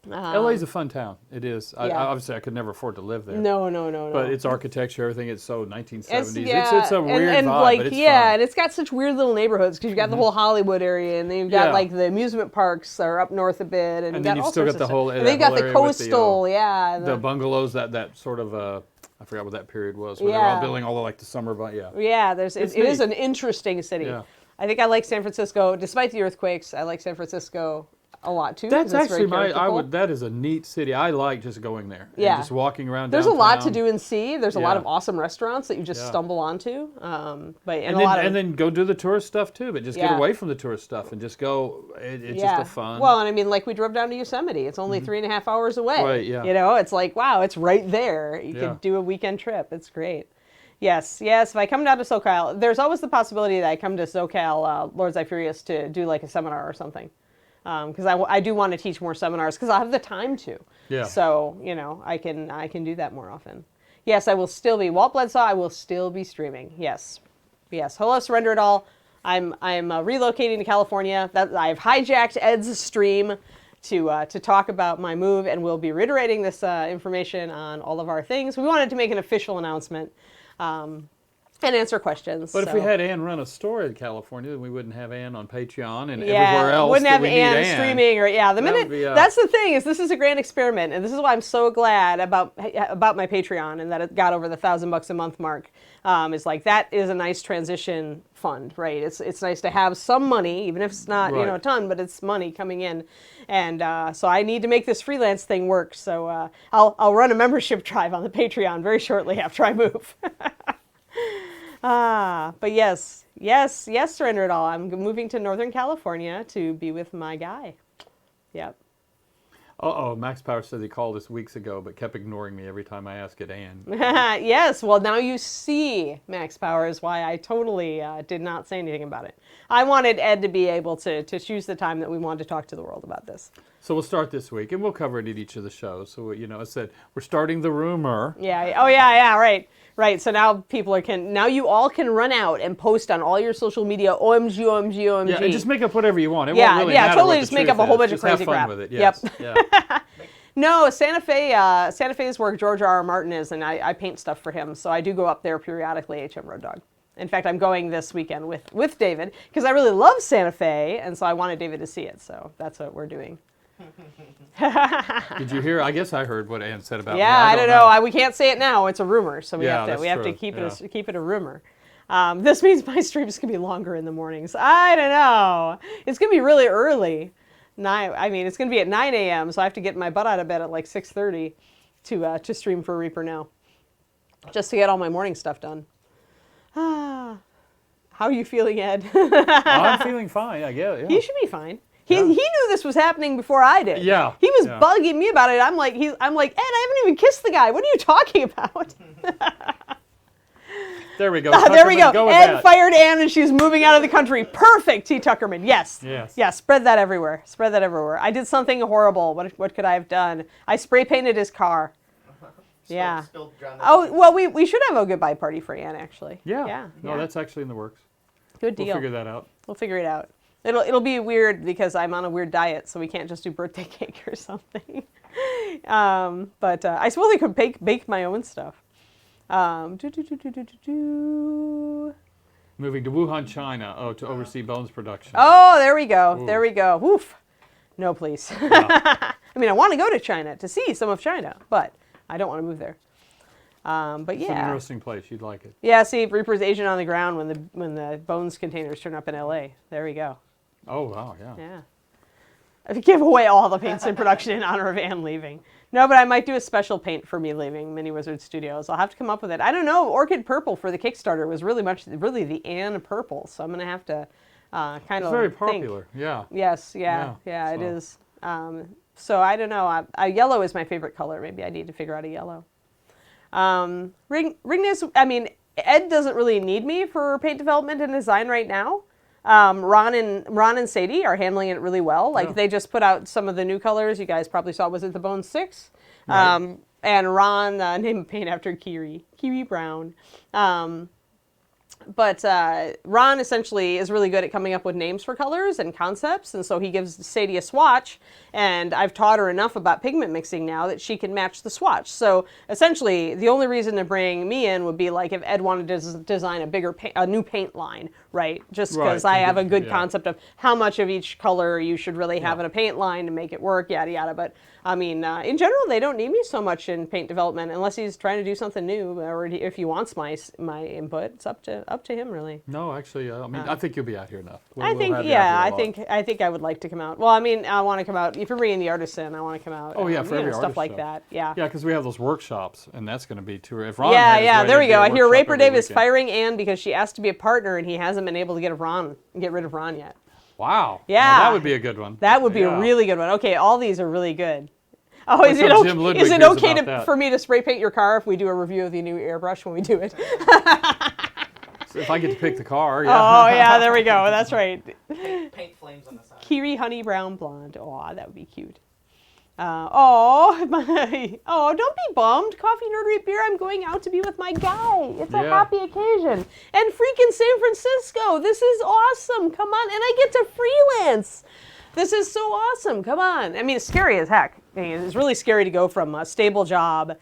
S1: LA's a fun town. It is.
S2: Yeah.
S1: Obviously, I could never afford to live there.
S2: No.
S1: But its architecture, everything, it's so 1970s.
S2: Yeah,
S1: It's a weird
S2: and
S1: vibe,
S2: like
S1: but it's
S2: yeah,
S1: fun.
S2: and it's got such weird little neighborhoods because you've got the whole Hollywood area, and then you've got
S1: Yeah.
S2: like the amusement parks are up north a bit, and,
S1: And
S2: you've
S1: then
S2: got
S1: you've
S2: all
S1: still
S2: sorts
S1: got the
S2: of stuff.
S1: whole-
S2: And
S1: that
S2: then you've got
S1: whole
S2: the
S1: area with the,
S2: coastal, yeah,
S1: The bungalows, that sort of, I forgot what that period was, where they're
S2: Yeah.
S1: all building all the, like, the summer, yeah.
S2: Yeah, it is
S1: neat.
S2: an interesting city.
S1: Yeah.
S2: I think I like San Francisco, despite the earthquakes. I like San Francisco. a lot too.
S1: That's
S2: 'cause it's very
S1: actually that is a neat city. I like just going there.
S2: Yeah.
S1: And just walking around
S2: There's
S1: downtown.
S2: a lot to do and see. There's a lot
S1: Yeah.
S2: of awesome restaurants that you just
S1: Yeah.
S2: stumble onto.
S1: And then go do the tourist stuff too, but just get
S2: Yeah.
S1: away from the tourist stuff and just go. It's
S2: yeah.
S1: just a fun.
S2: Well, and I mean, like we drove down to Yosemite. It's only 3.5 hours away.
S1: Right, yeah.
S2: You know, it's like, wow, it's right there. You
S1: Yeah.
S2: could do a weekend trip. It's great. Yes. If I come down to SoCal, there's always the possibility that I come to SoCal, Lords I Furious, to do like a seminar or something. Because I do want to teach more seminars because I'll have the time to.
S1: Yeah.
S2: So, you know, I can do that more often. Yes, I will still be. Walt Bledsaw, I will still be streaming. Yes. Hello, Surrender It All. I'm relocating to California. I've hijacked Ed's stream to talk about my move, and we'll be reiterating this information on all of our things. We wanted to make an official announcement. And answer questions.
S1: But if we had Ann run a store in California, then we wouldn't have Ann on Patreon and
S2: yeah,
S1: everywhere else.
S2: Wouldn't have
S1: we need
S2: Ann streaming or the minute. That's the thing is this is a grand experiment, and this is why I'm so glad about my Patreon and that it got over the $1,000 a month mark. Is like that is a nice transition fund, right? It's nice to have some money, even if it's not
S1: Right.
S2: a ton, but it's money coming in, and so I need to make this freelance thing work. So I'll run a membership drive on the Patreon very shortly after I move. But yes, Surrender It All. I'm moving to Northern California to be with my guy. Yep.
S1: Max Power said he called us weeks ago, but kept ignoring me every time I asked it, Ann.
S2: Yes, well, now you see, Max Power, is why I totally did not say anything about it. I wanted Ed to be able to choose the time that we wanted to talk to the world about this.
S1: So we'll start this week, and we'll cover it at each of the shows. So, I said, we're starting the rumor.
S2: Yeah. Oh, yeah, right. So now now you all can run out and post on all your social media, OMG.
S1: Yeah, and just make up whatever you want. It
S2: Yeah,
S1: won't really
S2: yeah,
S1: matter
S2: totally
S1: what
S2: just
S1: the
S2: make
S1: truth
S2: up a whole
S1: is.
S2: bunch of
S1: Just have
S2: crazy
S1: fun
S2: crap.
S1: with it. Yes.
S2: Yep.
S1: Yeah.
S2: No, Santa Fe's where George R.R. Martin is, and I paint stuff for him, so I do go up there periodically, HM Road Dog. In fact, I'm going this weekend with David, because I really love Santa Fe, and so I wanted David to see it, so that's what we're doing.
S1: Did you hear? I guess I heard what Ann said about me.
S2: Yeah, I don't know. We can't say it now. It's a rumor, so we have to keep it a rumor. This means my streams can be longer in the mornings. I don't know. It's going to be really early. It's going to be at 9 a.m., so I have to get my butt out of bed at like 6:30 to stream for Reaper now, just to get all my morning stuff done. How are you feeling, Ed?
S1: I'm feeling fine, I guess. Yeah.
S2: He should be fine. He knew this was happening before I did.
S1: Yeah.
S2: He was bugging me about it. I'm like, Ed, I haven't even kissed the guy. What are you talking about?
S1: There we go.
S2: There we go.
S1: with
S2: Ed
S1: that.
S2: fired Ann and she's moving out of the country. Perfect, T. Tuckerman. Yes.
S1: Yes.
S2: Yeah, spread that everywhere. I did something horrible. What could I have done? I spray painted his car. Yeah. Oh, well, we should have a goodbye party for Ann, actually.
S1: Yeah. No, that's actually in the works.
S2: Good deal.
S1: We'll figure that out.
S2: We'll figure it out. It'll be weird because I'm on a weird diet, so we can't just do birthday cake or something. But I suppose I could bake my own stuff.
S1: Moving to Wuhan, China, to oversee Bones production.
S2: Oh, there we go.
S1: Ooh.
S2: There we go. Woof. No, please.
S1: Yeah.
S2: I want to go to China to see some of China, but I don't want to move there. But
S1: It's an interesting place. You'd like it.
S2: Yeah, see, Reaper's Agent on the ground when the Bones containers turn up in L.A. There we go.
S1: Oh, wow, yeah.
S2: Yeah. I give away all the paints in production in honor of Ann leaving. No, but I might do a special paint for me leaving Mini Wizard Studios. I'll have to come up with it. I don't know. Orchid Purple for the Kickstarter was really the Ann purple, so I'm going to have to kind of
S1: It's very
S2: think.
S1: popular, yeah.
S2: Yes, yeah, it is. So I don't know. Yellow is my favorite color. Maybe I need to figure out a yellow. Ringness, Ed doesn't really need me for paint development and design right now. Ron and Sadie are handling it really well. They just put out some of the new colors. You guys probably saw, was it the Bone 6?
S1: Right.
S2: And Ron named paint after Kiwi Brown. But Ron essentially is really good at coming up with names for colors and concepts, and so he gives Sadie a swatch, and I've taught her enough about pigment mixing now that she can match the swatch. So essentially, the only reason to bring me in would be like if Ed wanted to design a new paint line, right? Just because I have a good concept of how much of each color you should really have in a paint line to make it work, yada yada. But in general, they don't need me so much in paint development unless he's trying to do something new, or if he wants my input. It's up to up to him, really.
S1: No, actually, I mean, I think you'll be out here enough.
S2: I think I would like to come out. Well, I mean, I want to come out. If you're bringing the artist in, I want to come out.
S1: Oh yeah, for every
S2: stuff
S1: artist
S2: like
S1: show.
S2: that. Yeah.
S1: Yeah, because we have those workshops, and that's going to be too. If Ron
S2: Yeah. There we go. I hear Raper Dave is
S1: weekend.
S2: firing Ann because she asked to be a partner, and he hasn't been able to get rid of Ron yet.
S1: Wow.
S2: Yeah.
S1: Now, that would be a good one.
S2: That would be a really good one. Okay, all these are really good. Oh,
S1: Let's
S2: is it
S1: hope Jim
S2: okay?
S1: Ludwig
S2: Is it
S1: hears
S2: okay
S1: about that.
S2: for me to spray paint your car if we do a review of the new airbrush when we do it?
S1: So if I get to pick the car, yeah.
S2: Oh yeah, there we go. That's right.
S3: Paint flames on the side.
S2: Kiri honey brown blonde. Oh, that would be cute. Don't be bummed. Coffee Nerdery Beer, I'm going out to be with my guy. It's a happy occasion. And freaking San Francisco. This is awesome. Come on. And I get to freelance. This is so awesome. Come on. I mean, it's scary as heck. I mean, it's really scary to go from a stable job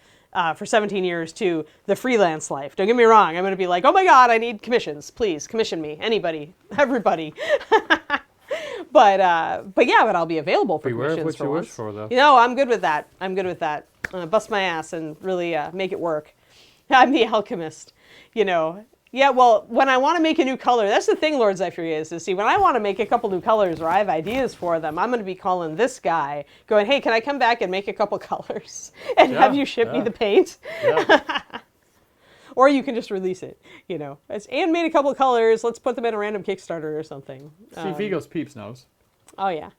S2: for 17 years to the freelance life. Don't get me wrong. I'm going to be like, oh my God, I need commissions. Please commission me. Anybody. Everybody. But I'll be available for
S1: Beware of
S2: commissions
S1: what you
S2: once.
S1: wish for, though.
S2: You know, I'm good with that. I'm gonna bust my ass and really make it work. I'm the alchemist, you know. Yeah, well, when I want to make a new color, that's the thing, Lord Zephyr, is see, when I want to make a couple new colors or I have ideas for them, I'm going to be calling this guy, going, hey, can I come back and make a couple colors and have you ship me the paint?
S1: Yeah.
S2: Or you can just release it, you know. Anne made a couple of colors. Let's put them in a random Kickstarter or something.
S1: See, Vigo's Peeps knows.
S2: Oh, yeah.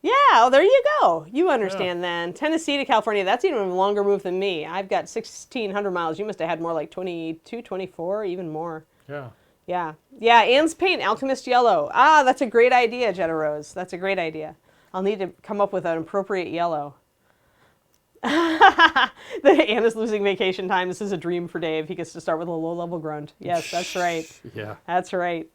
S2: Yeah, well, there you go. You understand then. Tennessee to California, that's even a longer move than me. I've got 1,600 miles. You must have had more like 22, 24, even more.
S1: Yeah.
S2: Yeah. Yeah, Anne's paint, Alchemist Yellow. Ah, that's a great idea, Jetta Rose. That's a great idea. I'll need to come up with an appropriate yellow. Anna's losing vacation time. This is a dream for Dave. He gets to start with a low-level grunt. Yes, that's right.
S1: Yeah.
S2: That's right.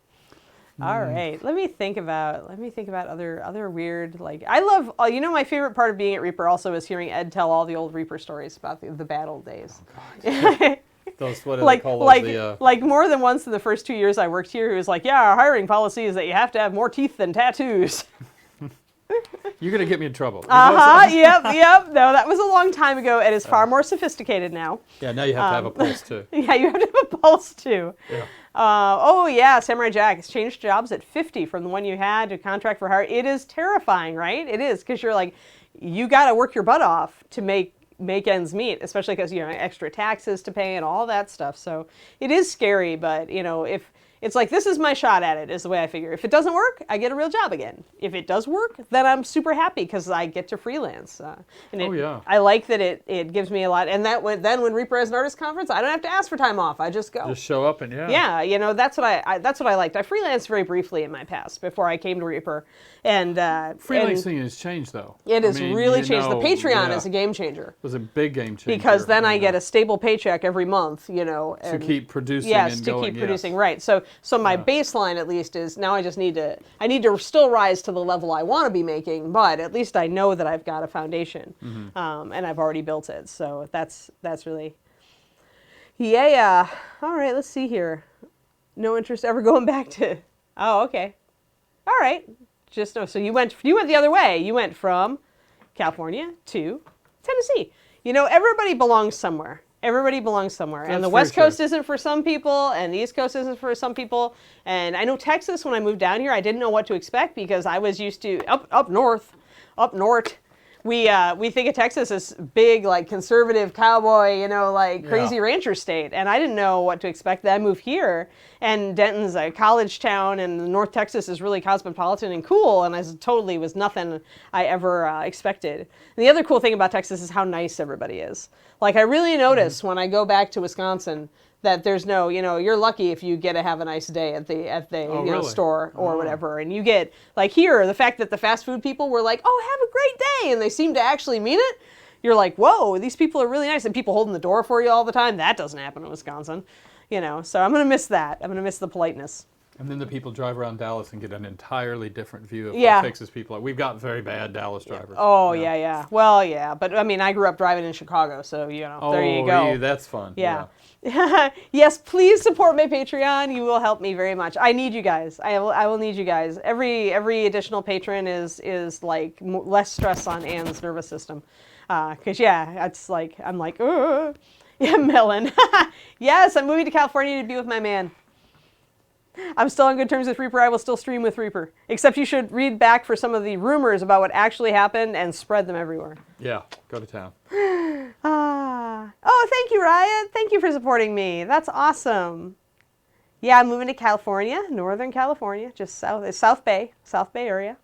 S2: All right. Let me think about other weird, like, I love, you know, my favorite part of being at Reaper also is hearing Ed tell all the old Reaper stories about the bad old days.
S1: Oh, those, what do
S2: like,
S1: they call
S2: like,
S1: those?
S2: like more than once in the first 2 years I worked here, he was like, yeah, our hiring policy is that you have to have more teeth than tattoos.
S1: You're going to get me in trouble.
S2: Yep. No, that was a long time ago. It is far more sophisticated now.
S1: Yeah, now you have to have a pulse, too.
S2: Yeah, you have to have a pulse, too.
S1: Yeah.
S2: Samurai Jack has changed jobs at 50 from the one you had to contract for hire. It is terrifying, right? It is, because you're like, you got to work your butt off to make ends meet, especially because, you know, extra taxes to pay and all that stuff. So it is scary, but, you know, if it's like, this is my shot at it, is the way I figure. If it doesn't work, I get a real job again. If it does work, then I'm super happy because I get to freelance. I like that it gives me a lot. And then when Reaper has an artist conference, I don't have to ask for time off. I just go.
S1: Just show up and
S2: Yeah, you know, that's what I liked. I freelanced very briefly in my past before I came to Reaper. And
S1: freelancing has changed, though.
S2: It has really changed. The Patreon is a game changer.
S1: It was a big game changer.
S2: Because then I get a stable paycheck every month, you know.
S1: To keep producing
S2: keep producing, right. So my baseline at least is now I need to still rise to the level I want to be making, but at least I know that I've got a foundation. And I've already built it. So that's really, yeah. All right, let's see here. No interest ever going back to, oh, okay. All right. Just no. So you went the other way. You went from California to Tennessee. You know, everybody belongs somewhere. Everybody belongs somewhere. And the West Coast isn't for some people, and the East Coast isn't for some people. And I know Texas, when I moved down here, I didn't know what to expect because I was used to up north. We think of Texas as big, like conservative cowboy, you know, like crazy rancher state. And I didn't know what to expect. Then I moved here, and Denton's a college town, and North Texas is really cosmopolitan and cool. And I totally was nothing I ever expected. And the other cool thing about Texas is how nice everybody is. Like I really notice when I go back to Wisconsin that there's no, you know, you're lucky if you get to have a nice day at the store or whatever. And you get, like here, the fact that the fast food people were like, oh, have a great day, and they seem to actually mean it. You're like, whoa, these people are really nice. And people holding the door for you all the time, that doesn't happen in Wisconsin. You know, so I'm going to miss that. I'm going to miss the politeness.
S1: And then the people drive around Dallas and get an entirely different view of what Texas people are. We've got very bad Dallas drivers.
S2: Oh, yeah. Well, yeah. But, I mean, I grew up driving in Chicago, so, you know, there you go.
S1: Oh, that's fun.
S2: Yeah. Yes, please support my Patreon. You will help me very much. I need you guys. I will need you guys. Every additional patron is like less stress on Anne's nervous system. Because, it's like, I'm like, yeah, Melon. Yes, I'm moving to California to be with my man. I'm still on good terms with Reaper. I will still stream with Reaper. Except you should read back for some of the rumors about what actually happened and spread them everywhere.
S1: Yeah, go to town.
S2: Oh, thank you, Riot. Thank you for supporting me. That's awesome. Yeah, I'm moving to California, Northern California, just South Bay area.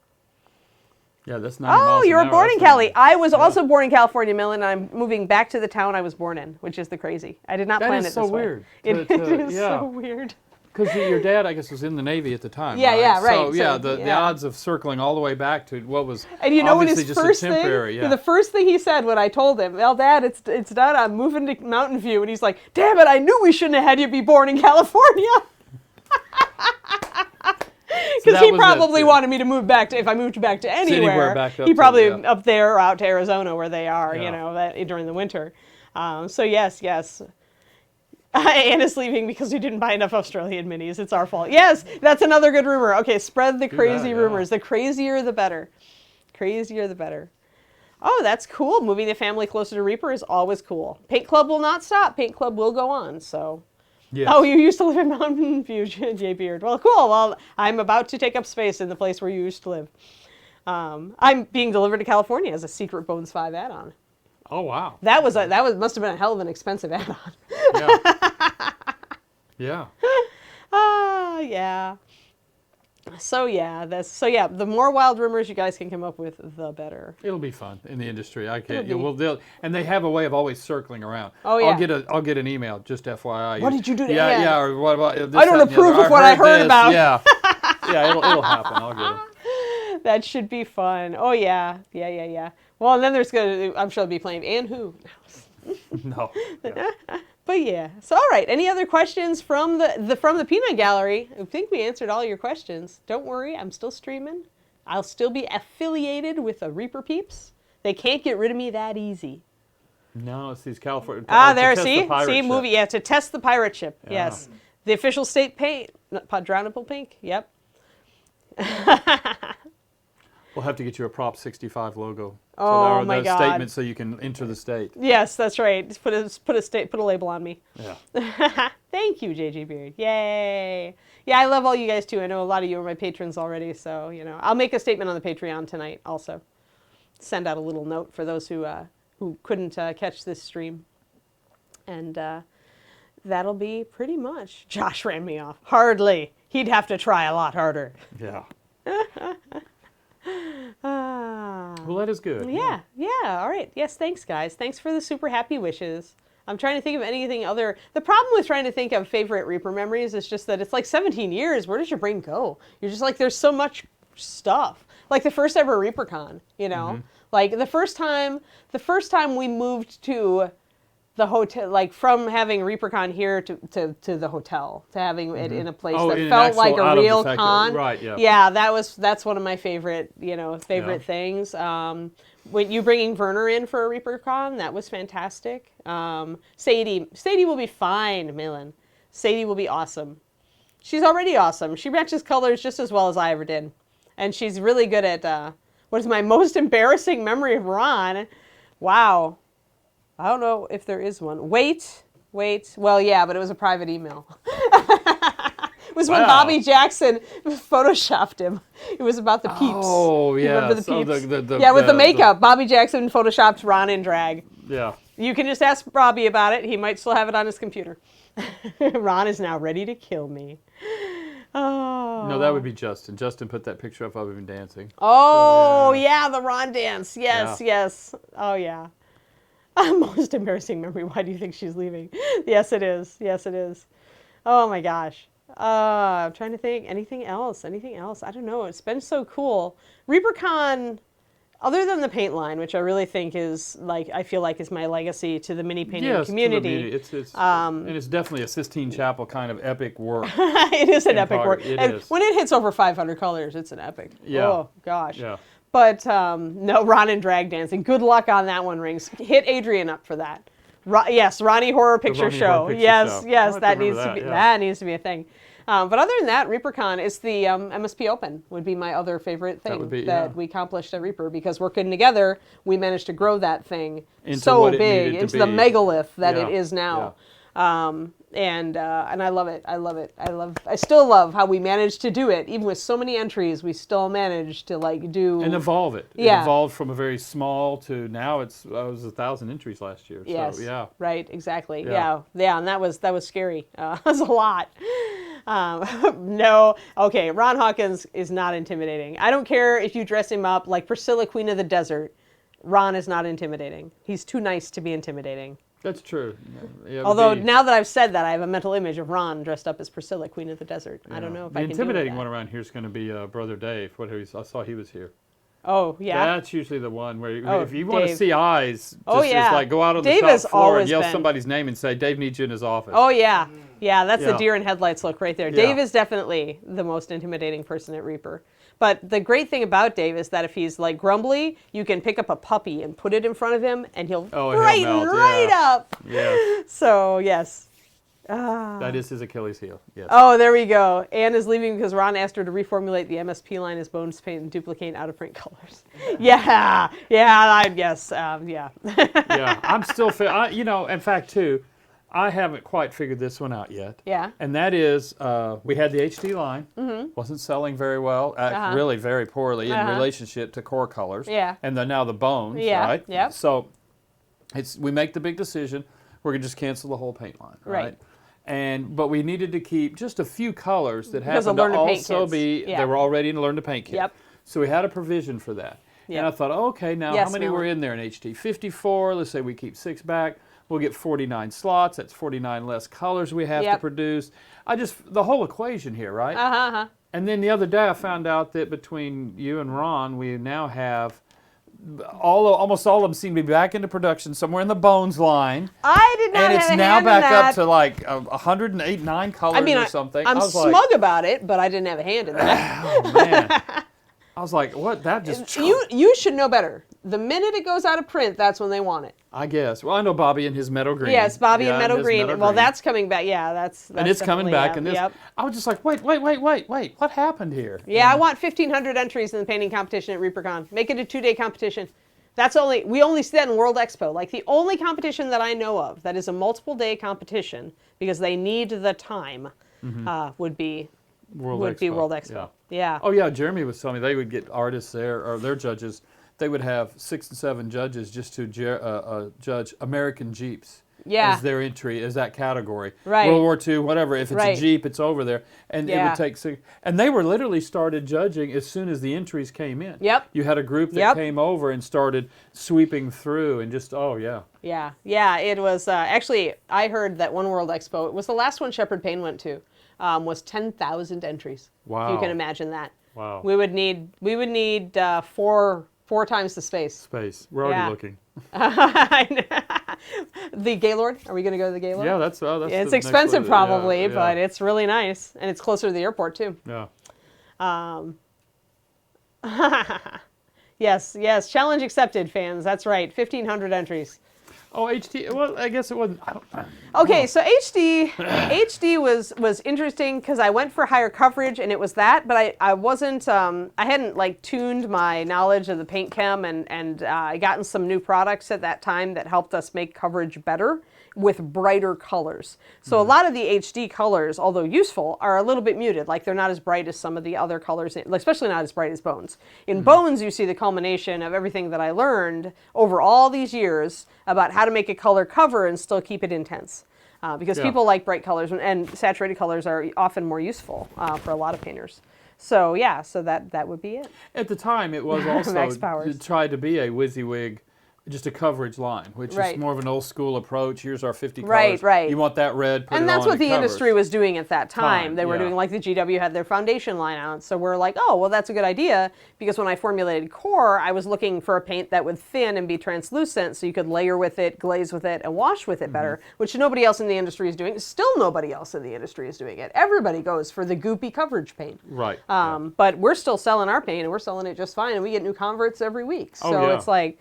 S1: Yeah, that's 90 miles
S2: Oh, you
S1: an
S2: were
S1: hour.
S2: born in
S1: That's
S2: Cali.
S1: nice.
S2: I was also born in California, Millen, and I'm moving back to the town I was born in, which is the crazy. I did not plan it this way.
S1: That is so weird.
S2: It is so weird.
S1: Because your dad, I guess, was in the Navy at the time.
S2: Yeah,
S1: right?
S2: yeah, right.
S1: So, yeah,
S2: So,
S1: the odds of circling all the way back to what was
S2: And you know what
S1: obviously
S2: his
S1: just
S2: first
S1: a temporary,
S2: thing?
S1: yeah.
S2: The first thing he said when I told him, well, Dad, it's done. I'm moving to Mountain View. And he's like, damn it, I knew we shouldn't have had you be born in California. Because he probably wanted me to move back to, if I moved back to anywhere,
S1: back up
S2: he probably
S1: to, yeah.
S2: up there or out to Arizona where they are,
S1: Yeah.
S2: you know, during the winter. So yes. Anna's leaving because we didn't buy enough Australian minis. It's our fault. Yes, that's another good rumor. Okay, spread the crazy rumors. The crazier, the better. Crazier, the better. Oh, that's cool. Moving the family closer to Reaper is always cool. Paint Club will not stop. Paint Club will go on, so...
S1: Yes.
S2: Oh, you used to live in Mountain View, Jay Beard. Well, cool. Well, I'm about to take up space in the place where you used to live. I'm being delivered to California as a secret Bones 5 add-on.
S1: Oh, wow.
S2: That must have been a hell of an expensive add-on.
S1: Yeah.
S2: Yeah. So the more wild rumors you guys can come up with, the better.
S1: It'll be fun in the industry. I can't. And they have a way of always circling around.
S2: Oh yeah.
S1: I'll get an email, just FYI.
S2: What did you do to
S1: Yeah,
S2: Ann?
S1: yeah. Or what about this?
S2: I don't approve of what I heard about.
S1: Yeah. Yeah. It'll happen. I'll get it.
S2: That should be fun. Oh yeah. Well, and then I'm sure they'll be playing and who.
S1: No. Yeah.
S2: But yeah. So all right. Any other questions from the Peanut Gallery? I think we answered all your questions. Don't worry. I'm still streaming. I'll still be affiliated with the Reaper peeps. They can't get rid of me that easy.
S1: No, it's these California.
S2: There. See, movie. Yeah, to test the pirate ship.
S1: Yeah.
S2: Yes. The official state paint, Padronable pink. Yep.
S1: We'll have to get you a Prop 65 logo.
S2: Oh my God!
S1: Statement so you can enter the state.
S2: Yes, that's right. Just put a label on me.
S1: Yeah.
S2: Thank you, JJ Beard. Yay! Yeah, I love all you guys too. I know a lot of you are my patrons already, so I'll make a statement on the Patreon tonight. Also, send out a little note for those who couldn't catch this stream, and that'll be pretty much. Josh ran me off. Hardly. He'd have to try a lot harder.
S1: Yeah. Well, that is good.
S2: Yeah. All right. Yes, thanks, guys. Thanks for the super happy wishes. I'm trying to think of anything other. The problem with trying to think of favorite Reaper memories is just that it's like 17 years. Where does your brain go? You're just like, there's so much stuff. Like the first ever ReaperCon, Like the first time we moved to the hotel, like from having ReaperCon here to the hotel, to having it in a place that felt like a real con.
S1: Right, yeah.
S2: Yeah, that's one of my favorite, things. When you bringing Werner in for a ReaperCon, that was fantastic. Sadie will be fine, Millen. Sadie will be awesome. She's already awesome. She matches colors just as well as I ever did. And she's really good at, what is my most embarrassing memory of Ron? Wow. I don't know if there is one. Wait. Well, yeah, but it was a private email. It was when Bobby Jackson photoshopped him. It was about the peeps.
S1: Oh, yeah.
S2: Remember the peeps? With the makeup. Bobby Jackson photoshopped Ron in drag.
S1: Yeah.
S2: You can just ask Bobby about it. He might still have it on his computer. Ron is now ready to kill me. Oh.
S1: No, that would be Justin. Justin put that picture up of him dancing.
S2: Oh, so, yeah, the Ron dance. Yes. Oh, yeah. Most embarrassing memory. Why do you think she's leaving? Yes, it is. Oh, my gosh. I'm trying to think. Anything else? I don't know. It's been so cool. ReaperCon, other than the paint line, which I really think is, I feel like is my legacy to the mini painting community.
S1: And it's definitely a Sistine Chapel kind of epic work.
S2: It is an epic work.
S1: It is.
S2: When it hits over 500 colors, it's an epic.
S1: Yeah.
S2: Oh, gosh.
S1: Yeah.
S2: But no, Ron and drag dancing. Good luck on that one, Rings. Hit Adrian up for that. Yes, Ronnie Horror Picture Show. Yes, that needs to be a thing. But other than that, ReaperCon is the MSP Open would be my other favorite thing that we accomplished at Reaper, because working together, we managed to grow that thing
S1: into
S2: so big, into the megalith that it is now.
S1: Yeah.
S2: And I love it. I still love how we managed to do it. Even with so many entries, we still managed to like do.
S1: And evolve it.
S2: Yeah.
S1: It evolved from a very small to now it was 1,000 entries last year.
S2: Yes.
S1: So, yeah.
S2: Right. Exactly.
S1: Yeah.
S2: Yeah. And that was scary. That was a lot. No. Okay. Ron Hawkins is not intimidating. I don't care if you dress him up like Priscilla, Queen of the Desert. Ron is not intimidating. He's too nice to be intimidating.
S1: That's true. Yeah,
S2: Although now that I've said that, I have a mental image of Ron dressed up as Priscilla, Queen of the Desert.
S1: yeah.
S2: I don't know if
S1: the
S2: I can
S1: intimidating
S2: do
S1: one
S2: that.
S1: around here is going to be Brother Dave. I saw he was here.
S2: Oh, yeah.
S1: That's usually the one where
S2: Oh,
S1: if you want to
S2: Dave.
S1: see eyes,
S2: Oh,
S1: just
S2: yeah.
S1: like go out on
S2: Dave
S1: the
S2: has
S1: shop floor and
S2: always
S1: yell
S2: been-
S1: somebody's name and say, Dave needs you in his office.
S2: Oh, yeah. Yeah, that's the
S1: Yeah.
S2: deer in headlights look right there.
S1: Yeah.
S2: Dave is definitely the most intimidating person at Reaper. But the great thing about Dave is that if he's like grumbly, you can pick up a puppy and put it in front of him and he'll brighten
S1: melt,
S2: right
S1: yeah.
S2: up.
S1: Yes,
S2: So, yes.
S1: that is his Achilles heel. Yes.
S2: Oh, there we go. Anne is leaving because Ron asked her to reformulate the MSP line as Bones paint and duplicate out-of-print colors. Yeah. Yes. Yeah.
S1: Yeah, I'm still, in fact, too, I haven't quite figured this one out yet.
S2: Yeah.
S1: And that is, we had the HD line, wasn't selling very well, really very poorly in relationship to core colors.
S2: Yeah.
S1: And then now the bones,
S2: Yeah,
S1: right?
S2: yep.
S1: So we make the big decision, we're going to just cancel the whole paint line, right? But we needed to keep just a few colors that
S2: Because of
S1: happened to
S2: Learn to Paint
S1: also
S2: kits.
S1: be,
S2: Yeah.
S1: they were already in the Learn to Paint kit.
S2: Yep.
S1: So we had a provision for that.
S2: Yep.
S1: And I thought, okay, now
S2: Yes,
S1: how many
S2: Melanie.
S1: were in there in HD? 54, let's say we keep 6 back. We'll get 49 slots. That's 49 less colors we have to
S2: Yep.
S1: produce. The whole equation here, right? And then the other day I found out that between you and Ron, we now have almost all of them seem to be back into production somewhere in the Bones line.
S2: I did not
S1: And
S2: have
S1: it's
S2: a
S1: now
S2: hand
S1: back
S2: in that.
S1: up to like 108, 9 colors or something.
S2: I'm
S1: I was
S2: smug
S1: like,
S2: about it, but I didn't have a hand in that.
S1: oh man. I was like, what? That just...
S2: You should know better. The minute it goes out of print, that's when they want it.
S1: I guess. Well, I know Bobby and his meadow green.
S2: Yes, Bobby
S1: Yeah,
S2: and Meadow
S1: his
S2: Green.
S1: meadow
S2: Well,
S1: green.
S2: that's coming back. Yeah, that's
S1: And it's coming
S2: definitely,
S1: back.
S2: yeah,
S1: And this,
S2: yep.
S1: I was just like, wait, what happened here?
S2: Yeah, I want 1,500 entries in the painting competition at ReaperCon. Make it a 2-day competition. We only see that in World Expo. Like the only competition that I know of that is a multiple day competition because they need the time would be World Expo. Yeah.
S1: Oh yeah, Jeremy was telling me they would get artists there or their judges. They would have 6 to 7 judges just to judge American Jeeps.
S2: Yeah.
S1: As their entry, as that category.
S2: Right.
S1: World War II, whatever. If it's
S2: Right.
S1: a Jeep, it's over there. And it
S2: Yeah.
S1: would take 6. And they were literally started judging as soon as the entries came in.
S2: Yep.
S1: You had a group that
S2: Yep.
S1: came over and started sweeping through and just, oh yeah.
S2: Yeah. It was actually, I heard that one World Expo, it was the last one Shepard Payne went to, was 10,000 entries.
S1: Wow.
S2: If you can imagine that.
S1: Wow.
S2: We would need 4 times the space.
S1: Space. We're already
S2: Yeah.
S1: looking.
S2: The Gaylord? Are we going to go to the Gaylord?
S1: Yeah, that's
S2: It's
S1: the next
S2: expensive
S1: one.
S2: probably,
S1: Yeah,
S2: but it's really nice. And it's closer to the airport too.
S1: yeah.
S2: Yes. Challenge accepted, fans. That's right. 1,500 entries.
S1: Oh, HD. Well, I guess it wasn't. I don't,
S2: Okay, so HD was interesting because I went for higher coverage and it was that, but I wasn't, I hadn't like tuned my knowledge of the paint chem and I gotten some new products at that time that helped us make coverage better with brighter colors. So a lot of the HD colors, although useful, are a little bit muted. Like they're not as bright as some of the other colors, especially not as bright as Bones. In Bones, you see the culmination of everything that I learned over all these years about how to make a color cover and still keep it intense. Because people like bright colors and saturated colors are often more useful for a lot of painters. So yeah, so that would be it.
S1: At the time, it was also
S2: Max Powers.
S1: it tried to be a WYSIWYG, just a coverage line, which is more of an old school approach. Here's our 50 colors.
S2: Right.
S1: You want that red, put
S2: And
S1: it
S2: that's
S1: on,
S2: what
S1: it
S2: the
S1: covers.
S2: industry was doing at that time. They were
S1: yeah.
S2: doing, like the GW had their foundation line out. So we're like, oh, well, that's a good idea. Because when I formulated core, I was looking for a paint that would thin and be translucent so you could layer with it, glaze with it, and wash with it better, which nobody else in the industry is doing. Still nobody else in the industry is doing it. Everybody goes for the goopy coverage paint.
S1: Right.
S2: But we're still selling our paint, and we're selling it just fine, and we get new converts every week. So it's like...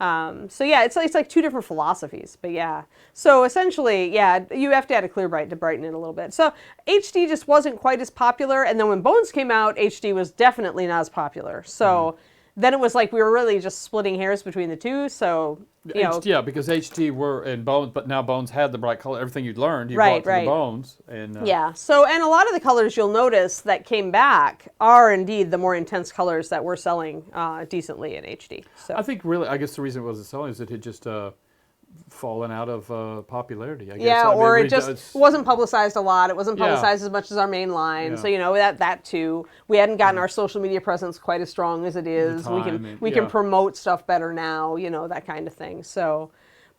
S2: it's like 2 different philosophies, but yeah. So essentially, yeah, you have to add a clear bright to brighten it a little bit. So HD just wasn't quite as popular, and then when Bones came out, HD was definitely not as popular. So then it was like we were really just splitting hairs between the two. So, you know.
S1: Yeah, because HD were in Bones, but now Bones had the bright color. Everything you'd learned, you
S2: Right,
S1: brought to
S2: right.
S1: the Bones. And,
S2: yeah. So, and a lot of the colors you'll notice that came back are indeed the more intense colors that we're selling decently in HD. So
S1: I think really, I guess the reason it wasn't selling is it had just fallen out of popularity, I guess.
S2: yeah,
S1: I mean,
S2: or it just wasn't publicized a lot. It wasn't
S1: Yeah.
S2: publicized as much as our main line.
S1: Yeah.
S2: So, you know, that too. We hadn't gotten our social media presence quite as strong as it is. We can
S1: yeah.
S2: promote stuff better now, you know, that kind of thing. So,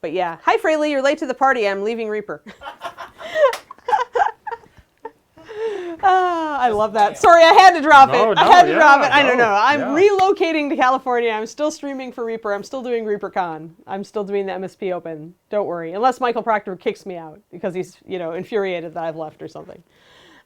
S2: but yeah. Hi, Fraley, you're late to the party. I'm leaving Reaper. I love that. Sorry, I had to drop it. I had to drop it. I don't know. I'm relocating to California. I'm still streaming for Reaper. I'm still doing ReaperCon. I'm still doing the MSP Open. Don't worry. Unless Michael Proctor kicks me out because he's, you know, infuriated that I've left or something.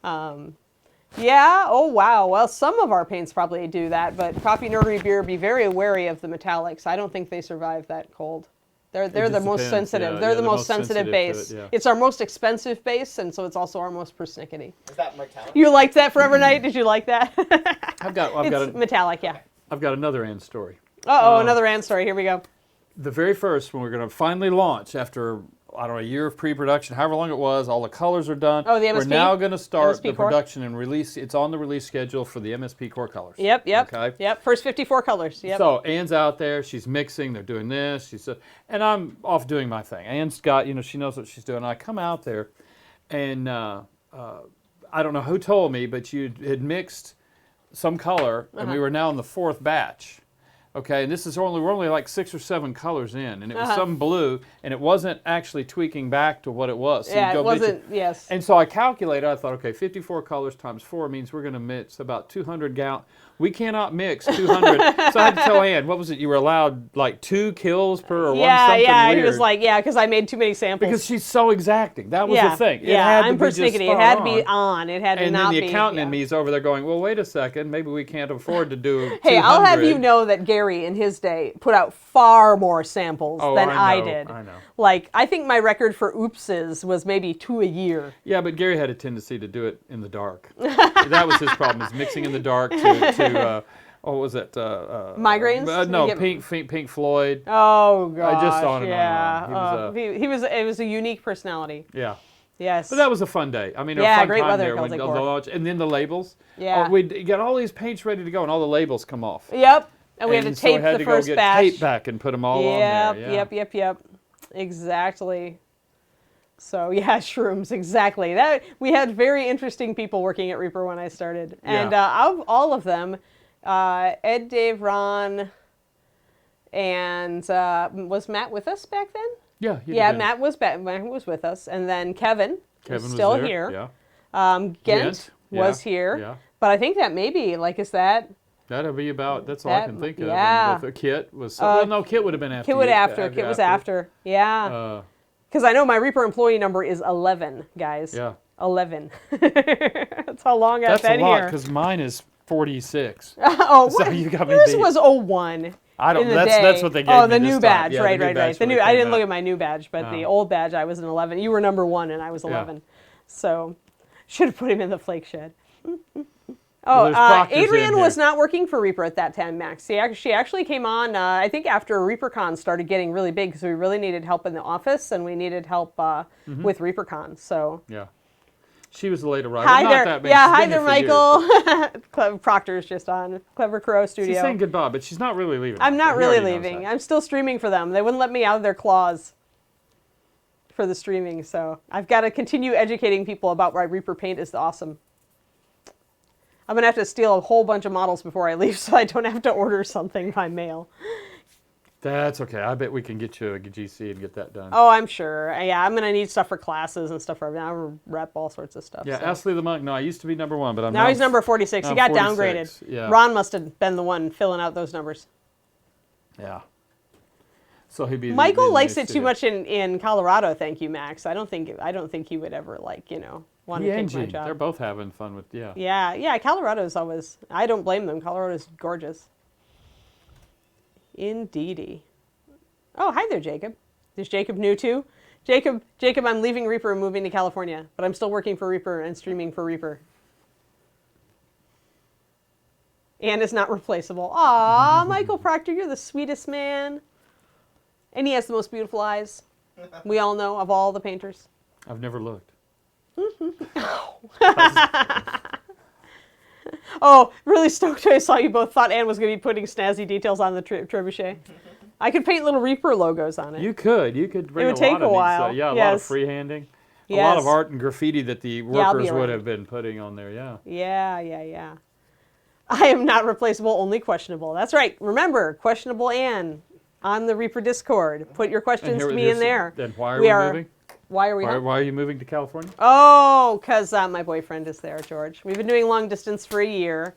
S2: Yeah. Oh, wow. Well, some of our paints probably do that, but Coffee Nerdery Beer, be very wary of the metallics. I don't think they survive that cold. They're the most
S1: depends.
S2: sensitive.
S1: Yeah,
S2: they're
S1: yeah,
S2: the
S1: they're
S2: most
S1: most
S2: sensitive
S1: sensitive
S2: base.
S1: to it, yeah.
S2: It's our most expensive base, and so it's also our most persnickety.
S4: Is that metallic?
S2: You liked that Forever Night? Did you like that?
S1: I've
S2: metallic, yeah.
S1: got another Ann story.
S2: Another Ann story. Here we go.
S1: The very first, when we're going to finally launch after, I don't know, a year of pre-production, however long it was, all the colors are done.
S2: Oh, the MSP?
S1: We're now going to start
S2: MSP
S1: the
S2: core?
S1: production and release. It's on the release schedule for the MSP core colors.
S2: Yep.
S1: Okay.
S2: Yep. First 54 colors. Yep.
S1: So Ann's out there. She's mixing. They're doing this. And I'm off doing my thing. Ann's got, you know, she knows what she's doing. I come out there, and I don't know who told me, but you had mixed some color, and we were now in the fourth batch. Okay, and we're only like 6 or 7 colors in, and it was some blue, and it wasn't actually tweaking back to what it was. So
S2: yeah,
S1: you go
S2: it wasn't, yes.
S1: And so I calculated, I thought, okay, 54 colors times 4 means we're going to mix about 200 gallons. We cannot mix 200. So I had to tell Ann, what was it? You were allowed like 2 kills per or one something
S2: Yeah,
S1: weird.
S2: he was like, because I made too many samples.
S1: Because she's so exacting. That was the thing. It
S2: Yeah,
S1: had to
S2: I'm
S1: be just
S2: persnickety. It
S1: spot
S2: had to
S1: on.
S2: be on. It had to
S1: And
S2: not be.
S1: then the accountant in me is over there going, well, wait a second. Maybe we can't afford to do 200.
S2: Hey, I'll have you know that Gary, in his day, put out far more samples than I did.
S1: I know.
S2: Like, I think my record for oopses was maybe 2 a year.
S1: Yeah, but Gary had a tendency to do it in the dark. That was his problem, is mixing in the dark to what was it?
S2: Migraines?
S1: No, Pink Floyd.
S2: Oh, gosh.
S1: Just on and
S2: yeah.
S1: on.
S2: It was a unique personality.
S1: Yeah.
S2: Yes.
S1: But that was a fun day. I mean,
S2: Yeah,
S1: a fun
S2: great
S1: time
S2: weather,
S1: there.
S2: Celtic
S1: When
S2: War.
S1: the launch, and then the labels.
S2: Yeah.
S1: We got all these paints ready to go, and all the labels come off.
S2: Yep. And we had to
S1: so
S2: tape
S1: we had
S2: the
S1: to
S2: first
S1: go get
S2: batch.
S1: tape back and put them all on there. Yeah.
S2: Yep. Exactly. So yeah, shrooms, exactly. That we had very interesting people working at Reaper when I started, and of all of them, Ed, Dave, Ron, and was Matt with us back then?
S1: Yeah.
S2: Yeah, Matt was with us, and then Kevin was
S1: was
S2: still
S1: there,
S2: here.
S1: Yeah.
S2: Gent was here.
S1: Yeah.
S2: But I think that maybe, like, is that?
S1: That'll be about. That's all I can think of.
S2: Yeah.
S1: And with Kit was. Well, no, Kit would have been after.
S2: Kit was after. Yeah. Because I know my Reaper employee number is 11, guys.
S1: Yeah.
S2: 11. That's how long I've been
S1: That's a lot,
S2: here.
S1: because mine is 46.
S2: Oh,
S1: So you got me
S2: yours
S1: beat.
S2: was 01.
S1: I don't.
S2: In the
S1: That's
S2: day.
S1: what they gave
S2: Oh,
S1: me
S2: the
S1: this
S2: new
S1: time.
S2: badge,
S1: Yeah,
S2: right.
S1: badge
S2: The
S1: when
S2: new.
S1: it
S2: I
S1: came
S2: didn't look
S1: out.
S2: at my new badge, but the old badge I was an 11. You were number 1 and I was 11. So, should have put him in the flake shed.
S1: Well, there's Proctor's in
S2: Adrian
S1: here.
S2: was not working for Reaper at that time, Max. She actually came on, I think, after ReaperCon started getting really big because we really needed help in the office and we needed help with ReaperCon. So.
S1: Yeah. She was the later writer.
S2: Hi
S1: Not
S2: there.
S1: that big.
S2: Yeah,
S1: She's
S2: hi
S1: been
S2: there,
S1: here for years.
S2: Michael. Proctor's just on Clever Crow Studio.
S1: She's saying goodbye, but she's not really leaving.
S2: I'm not
S1: He
S2: really
S1: already knows
S2: leaving.
S1: that.
S2: I'm still streaming for them. They wouldn't let me out of their claws for the streaming, so I've got to continue educating people about why Reaper paint is awesome. I'm going to have to steal a whole bunch of models before I leave so I don't have to order something by mail.
S1: That's okay. I bet we can get you a GC and get that done.
S2: Oh, I'm sure. Yeah, I'm going to need stuff for classes and stuff for everything. I rep all sorts of stuff.
S1: Yeah,
S2: so.
S1: Astley the Monk. No, I used to be number 1, but I'm
S2: Now he's number 46. He got
S1: 46,
S2: downgraded.
S1: yeah.
S2: Ron must have been the one filling out those numbers.
S1: Yeah. So he'd be.
S2: Michael
S1: the
S2: likes
S1: new
S2: it too
S1: studio.
S2: much in Colorado. Thank you, Max. I don't think he would ever want to take my
S1: Angie,
S2: job.
S1: they're both having fun with
S2: Yeah. Colorado's always. I don't blame them. Colorado's gorgeous. Indeedy. Oh, hi there, Jacob. Is Jacob new too? Jacob, I'm leaving Reaper and moving to California, but I'm still working for Reaper and streaming for Reaper. Ann is not replaceable. Aw, Michael Proctor, you're the sweetest man. And he has the most beautiful eyes. We all know of all the painters.
S1: I've never looked.
S2: Oh, really stoked when I saw you both thought Ann was going to be putting snazzy details on the trebuchet. I could paint little Reaper logos on it.
S1: You could bring
S2: It would take a while.
S1: Yeah, a lot of
S2: Yes.
S1: freehanding.
S2: Yes.
S1: A lot of art and graffiti that the
S2: Yeah, I'll be
S1: workers would
S2: around.
S1: have been putting on there, yeah.
S2: Yeah. I am not replaceable, only questionable. That's right. Remember, questionable Ann on the Reaper Discord. Put your questions to me in there.
S1: Then why are we moving?
S2: Why are we?
S1: Why are you moving to California?
S2: Oh, because my boyfriend is there, George. We've been doing long distance for a year.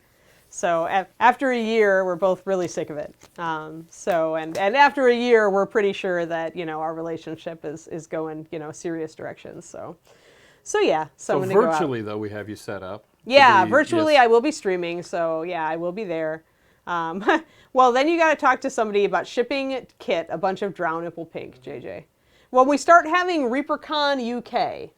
S2: So after a year, we're both really sick of it. And after a year, we're pretty sure that, our relationship is going, serious directions. So yeah. So I'm gonna go out.
S1: Virtually, though, we have you set up.
S2: Yeah, virtually I will be streaming. So yeah, I will be there. Well, then you got to talk to somebody about shipping Kit a bunch of Drow Nipple Pink, JJ. When we start having ReaperCon UK,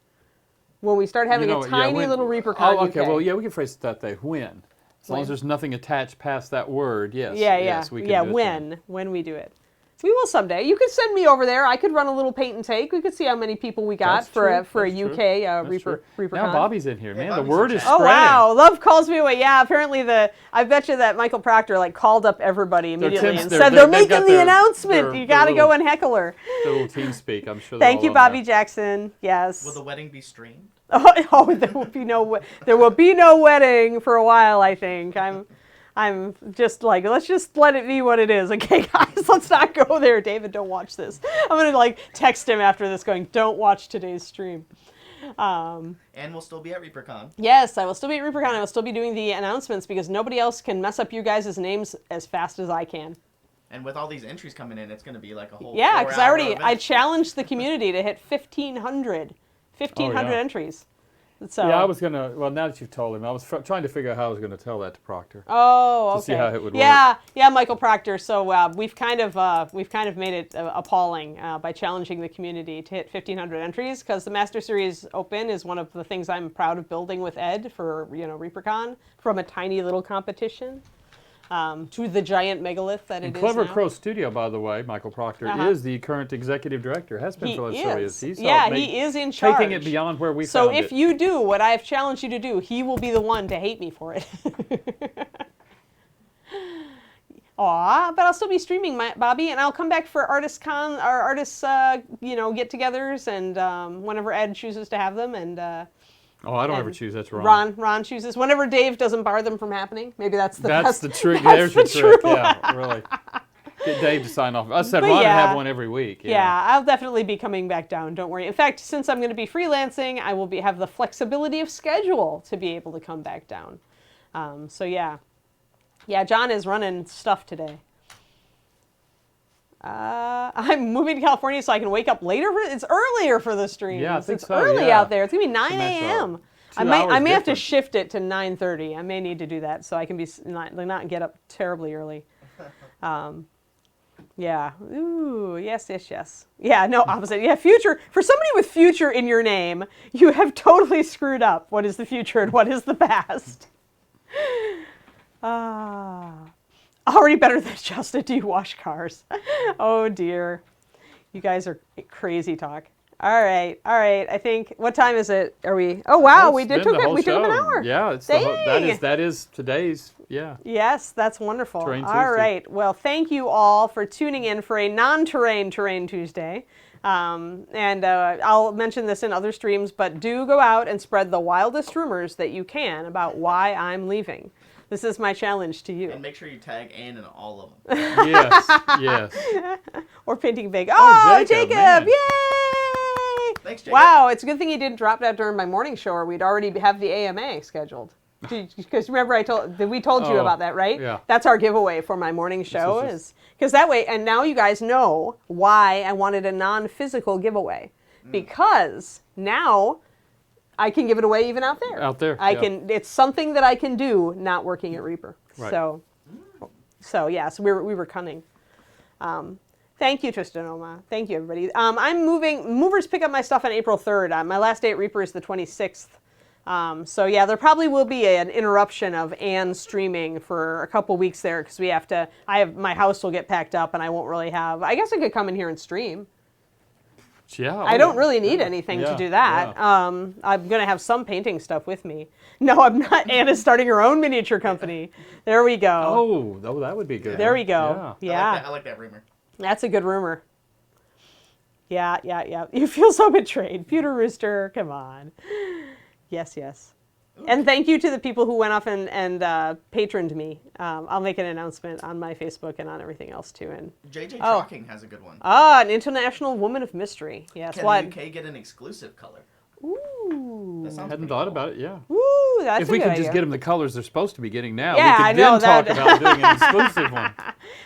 S2: when we start having a tiny little ReaperCon UK.
S1: Okay, well, yeah, we can phrase it that way. When? As long as there's nothing attached past that word, yes.
S2: Yeah.
S1: Yes, we can do it
S2: when we do it. We will someday. You could send me over there. I could run a little paint and take. We could see how many people we got for a UK ReaperCon.
S1: Now Bobby's in here, man. The
S3: Bobby's
S1: word
S3: in
S1: is
S3: chat.
S2: Oh
S1: spreading.
S2: wow! Love calls me away. Yeah, apparently I bet you that Michael Proctor called up everybody immediately and said they're making the announcement. You got to go and heckle her.
S1: The little team speak. I'm sure.
S2: Thank you, Bobby Jackson. Yes.
S3: Will the wedding be streamed?
S2: Oh, there will be no wedding for a while. I think I'm just like, let's just let it be what it is. Okay, guys, let's not go there. David, don't watch this. I'm going to text him after this going, don't watch today's stream.
S3: And we'll still be at ReaperCon.
S2: Yes, I will still be at ReaperCon. I will still be doing the announcements because nobody else can mess up you guys' names as fast as I can.
S3: And with all these entries coming in, it's going to be like a whole
S2: Yeah, because I
S3: event.
S2: challenged the community to hit 1,500
S1: yeah.
S2: entries. So,
S1: Yeah, I was going to, well, now that you've told him, I was trying to figure out how I was going to tell that to Proctor.
S2: Oh, okay.
S1: To see how it would work.
S2: Yeah, Michael Proctor. So we've kind of made it appalling by challenging the community to hit 1,500 entries because the Master Series Open is one of the things I'm proud of building with Ed for ReaperCon from a tiny little competition to the giant megalith that it is
S1: Clever
S2: now.
S1: Crow Studio, by the way, Michael Proctor is the current executive director. Has been for
S2: He
S1: He's
S2: he is in charge.
S1: taking it beyond where we
S2: So
S1: found
S2: if
S1: it.
S2: you do what I've challenged you to do, he will be the one to hate me for it. Aw, but I'll still be streaming, Bobby, and I'll come back for ArtistCon, our artists, get-togethers, and whenever Ed chooses to have them, and
S1: I don't ever choose. That's wrong.
S2: Ron chooses whenever Dave doesn't bar them from happening. Maybe that's the
S1: That's
S2: best.
S1: the trick.
S2: That's
S1: There's
S2: the
S1: your trick.
S2: true-
S1: Yeah, really. Get Dave to sign off. I said
S2: But
S1: Ron would
S2: yeah.
S1: have one every week.
S2: Yeah, I'll definitely be coming back down. Don't worry. In fact, since I'm going to be freelancing, I will have the flexibility of schedule to be able to come back down. So yeah, John is running stuff today. I'm moving to California so I can wake up later. It's earlier for the streams.
S1: Yeah, I think
S2: it's
S1: so,
S2: early
S1: yeah.
S2: out there. It's gonna be 9 a.m. I may have to shift it to 9:30. I may need to do that so I can not get up terribly early. Yeah. Ooh. Yes. Yeah. No. Opposite. Yeah. Future. For somebody with future in your name, you have totally screwed up. What is the future and what is the past? Already better than just a wash cars. Oh dear. You guys are crazy talk. All right. I think, what time is it? Are we? Oh wow, we took up an hour.
S1: Yeah, it's that is today's. Yeah.
S2: Yes, that's wonderful.
S1: Terrain
S2: All
S1: Tuesday.
S2: right. Well, thank you all for tuning in for a non-terrain Tuesday. And I'll mention this in other streams, but do go out and spread the wildest rumors that you can about why I'm leaving. This is my challenge to you.
S3: And make sure you tag Ann in all of them.
S1: Yes.
S2: Or painting big. Oh, Jacob!
S1: Man.
S2: Yay!
S3: Thanks, Jacob.
S2: Wow, it's a good thing you didn't drop that during my morning show, or we'd already have the AMA scheduled. Because remember, we told you about that, right?
S1: Yeah.
S2: That's our giveaway for my morning show, is because that way. And now you guys know why I wanted a non-physical giveaway, because now I can give it away even out there.
S1: Out there,
S2: I
S1: yeah.
S2: can. It's something that I can do not working at Reaper.
S1: Right.
S2: So we were cunning. Thank you, Tristan Oma. Thank you, everybody. I'm moving. Movers pick up my stuff on April 3rd. My last day at Reaper is the 26th. So yeah, there probably will be an interruption of Anne streaming for a couple weeks there because my house will get packed up and I won't really have. I guess I could come in here and stream.
S1: Yeah,
S2: I don't really need anything to do that.
S1: Yeah.
S2: I'm going to have some painting stuff with me. No, I'm not. Anna's starting her own miniature company. There we go.
S1: Oh, that would be good.
S2: There we go. Yeah.
S3: I like that rumor.
S2: That's a good rumor. Yeah. You feel so betrayed. Pewter Rooster, come on. Yes. And thank you to the people who went off and patroned me. I'll make an announcement on my Facebook and on everything else too. And
S3: JJ Trocking has a good one.
S2: an international woman of mystery. Yes.
S3: Can
S2: what?
S3: the UK get an exclusive color?
S2: Ooh.
S3: That sounds
S1: Hadn't
S3: pretty
S1: thought
S3: cool.
S1: about it. Yeah.
S2: Ooh, that's
S1: If
S2: a
S1: we
S2: good
S1: could
S2: idea.
S1: just get them the colors they're supposed to be getting now,
S2: Yeah,
S1: we
S2: I
S1: could
S2: know
S1: then
S2: that.
S1: talk about doing an exclusive one.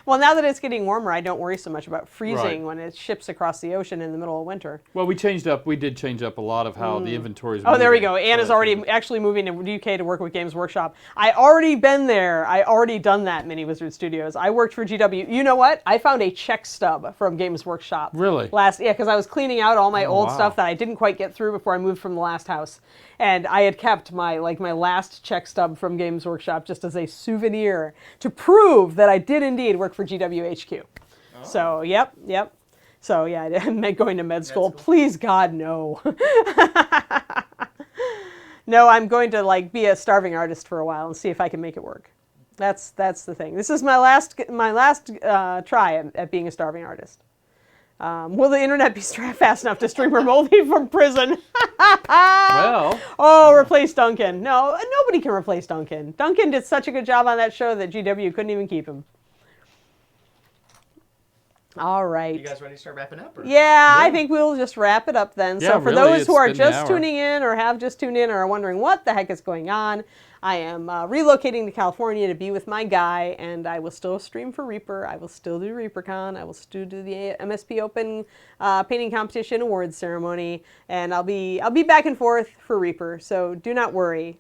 S2: Well, now that it's getting warmer, I don't worry so much about freezing
S1: Right.
S2: when it ships across the ocean in the middle of winter.
S1: Well, we did change up a lot of how the inventory is
S2: Oh, there we
S1: moving.
S2: go. Anne is
S1: So
S2: already actually moving to the UK to work with Games Workshop. I already been there. I already done that, Mini Wizard Studios. I worked for GW. You know what? I found a check stub from Games Workshop.
S1: Really?
S2: Because I was cleaning out all my old
S1: wow.
S2: stuff that I didn't quite get through before I moved from the last house. And I had kept my last check stub from Games Workshop just as a souvenir to prove that I did indeed work for GWHQ. Oh. So, yep. So, yeah, I meant going to med school.
S3: Cool.
S2: Please, God, no. No, I'm going to be a starving artist for a while and see if I can make it work. That's the thing. This is my last try at being a starving artist. Will the internet be fast enough to stream remotely from prison?
S1: Well.
S2: Oh, replace Duncan. No, nobody can replace Duncan. Duncan did such a good job on that show that GW couldn't even keep him. All right.
S3: You guys ready to start wrapping up? Or?
S2: Yeah, I think we'll just wrap it up then.
S1: Yeah,
S2: So for
S1: really,
S2: those who are
S1: it's been an
S2: just
S1: hour.
S2: tuning in or have just tuned in or are wondering what the heck is going on, I am relocating to California to be with my guy, and I will still stream for Reaper. I will still do ReaperCon. I will still do the MSP Open Painting Competition Awards Ceremony, and I'll be back and forth for Reaper. So do not worry.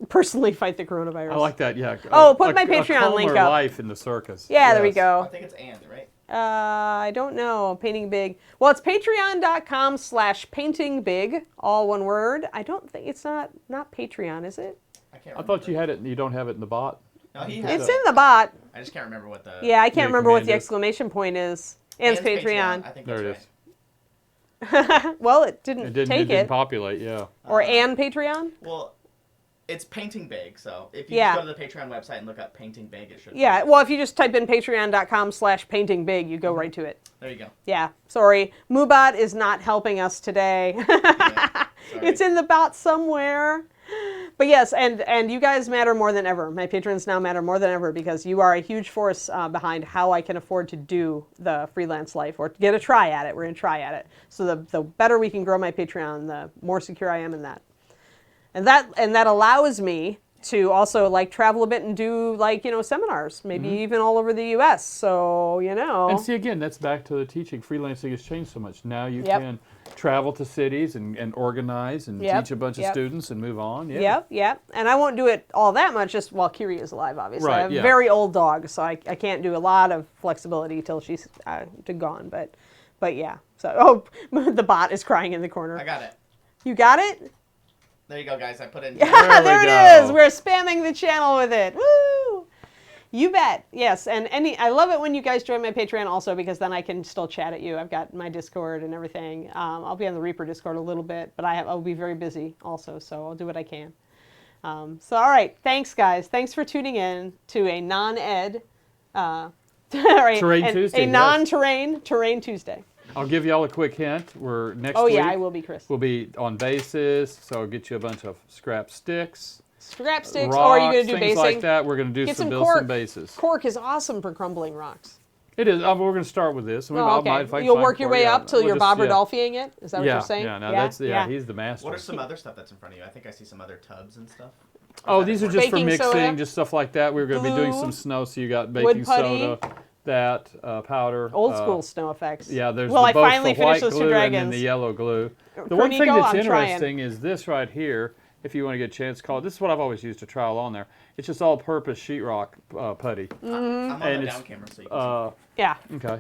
S2: Personally fight the coronavirus.
S1: I like that, yeah.
S2: Oh, put my Patreon link
S1: calmer
S2: up.
S1: life in the circus.
S2: Yeah, there we
S1: Yes.
S2: go.
S3: I think it's Anne, right?
S2: I don't know. Painting Big. Well, it's patreon.com/paintingbig, all one word. I don't think it's not Patreon, is it?
S3: I can't.
S1: I thought you had it. You don't have it in the bot.
S3: No, he has
S2: It's
S3: it.
S2: in the bot.
S3: I just can't remember what the.
S2: Yeah, I can't remember what the
S1: command is.
S2: exclamation point is. Anne's Patreon.
S3: I think
S1: There
S3: that's
S1: it
S3: right.
S1: is.
S2: Well, it didn't,
S1: It didn't.
S2: take
S1: It didn't populate. Yeah.
S2: Or Anne Patreon?
S3: Well, it's Painting Big, so if you
S2: Yeah.
S3: just go to the Patreon website and look up Painting Big, it should.
S2: Yeah, well, if you just type in patreon.com/paintingbig, you go right to it.
S3: There you go.
S2: Yeah, sorry. Moobot is not helping us today.
S3: Yeah, sorry.
S2: It's in the bot somewhere. But yes, and you guys matter more than ever. My patrons now matter more than ever because you are a huge force behind how I can afford to do the freelance life or get a try at it. We're going to try at it. So the better we can grow my Patreon, the more secure I am in that. And that allows me to also travel a bit and do seminars, maybe even all over the U.S. So
S1: And see, again, that's back to the teaching. Freelancing has changed so much. Now you can travel to cities and organize and teach a bunch of students and move on. Yeah.
S2: Yep. And I won't do it all that much just while Kiri is alive, obviously.
S1: Right,
S2: I have a
S1: yeah.
S2: very old dog, so I can't do a lot of flexibility till she's gone. But yeah. So the bot is crying in the corner.
S3: I got it.
S2: You got it?
S3: There you go, guys. I put it in.
S2: There
S1: we
S2: it
S1: go.
S2: is. We're spamming the channel with it. Woo! You bet. Yes, and I love it when you guys join my Patreon also because then I can still chat at you. I've got my Discord and everything. I'll be on the Reaper Discord a little bit, but I'll be very busy also, so I'll do what I can. So all right, thanks guys. Thanks for tuning in to a non-ed,
S1: Terrain Tuesday,
S2: a non-terrain Terrain Tuesday.
S1: I'll give y'all a quick hint. We're next
S2: Oh
S1: week.
S2: yeah, I will be, Chris.
S1: We'll be on bases, so I'll get you a bunch of scrap sticks,
S2: Scrap sticks,
S1: rocks,
S2: or are you going to do
S1: things
S2: basing?
S1: like that. We're going to do
S2: Get
S1: some
S2: some
S1: build
S2: cork.
S1: some bases.
S2: Cork is awesome for crumbling rocks.
S1: It is. We're going to start with this.
S2: Oh, okay. You'll work your way up till you're Bob Rodolphiing it? Is that what you're saying?
S1: Yeah, no, that's he's the master.
S3: What are some other stuff that's in front of you? I think I see some other tubs and stuff.
S1: Oh, these are just for
S2: Baking
S1: mixing,
S2: soda,
S1: just stuff like that. We're going to be doing
S2: glue,
S1: some snow, so you got
S2: wood
S1: baking
S2: putty.
S1: soda, that powder.
S2: Old school snow effects.
S1: Yeah, there's
S2: well, I
S1: both
S2: finally
S1: the white
S2: finished those
S1: glue
S2: two
S1: and then
S2: dragons.
S1: the yellow glue. The one thing
S2: Cornico,
S1: that's
S2: I'm trying.
S1: interesting is this right here. If you want to get a chance, call it. This is what I've always used to trial on there. It's just all-purpose sheetrock putty.
S3: I'm on
S1: And
S3: the
S1: it's,
S3: down camera, so you can see.
S2: Yeah.
S1: Okay.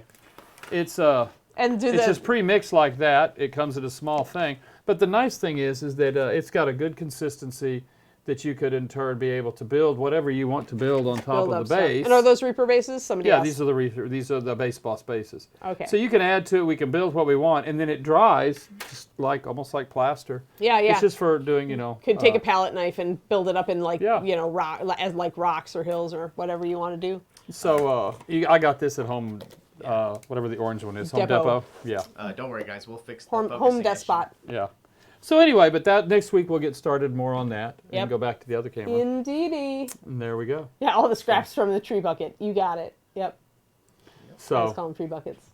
S1: It's
S2: And do
S1: it's just pre-mixed like that. It comes in a small thing. But the nice thing is that it's got a good consistency that you could in turn be able to build whatever you want to build on top of the base.
S2: And are those Reaper bases? Somebody else?
S1: These are the base boss bases.
S2: Okay.
S1: So you can add to it. We can build what we want, and then it dries just like almost like plaster.
S2: Yeah, yeah.
S1: It's just for doing,
S2: Could take a palette knife and build it up in like
S1: Yeah.
S2: as like rocks or hills or whatever you want to do.
S1: So I got this at home. Whatever the orange one is, Home Depot. Yeah.
S3: Don't worry, guys. We'll fix the
S2: Home
S3: focusing
S2: Despot.
S1: Yeah. So anyway, but that next week we'll get started more on that
S2: Yep.
S1: and go back to the other camera.
S2: Indeedy.
S1: And there we go.
S2: Yeah, all the scraps from the tree bucket. You got it. Yep.
S1: So.
S2: Let's call them tree buckets.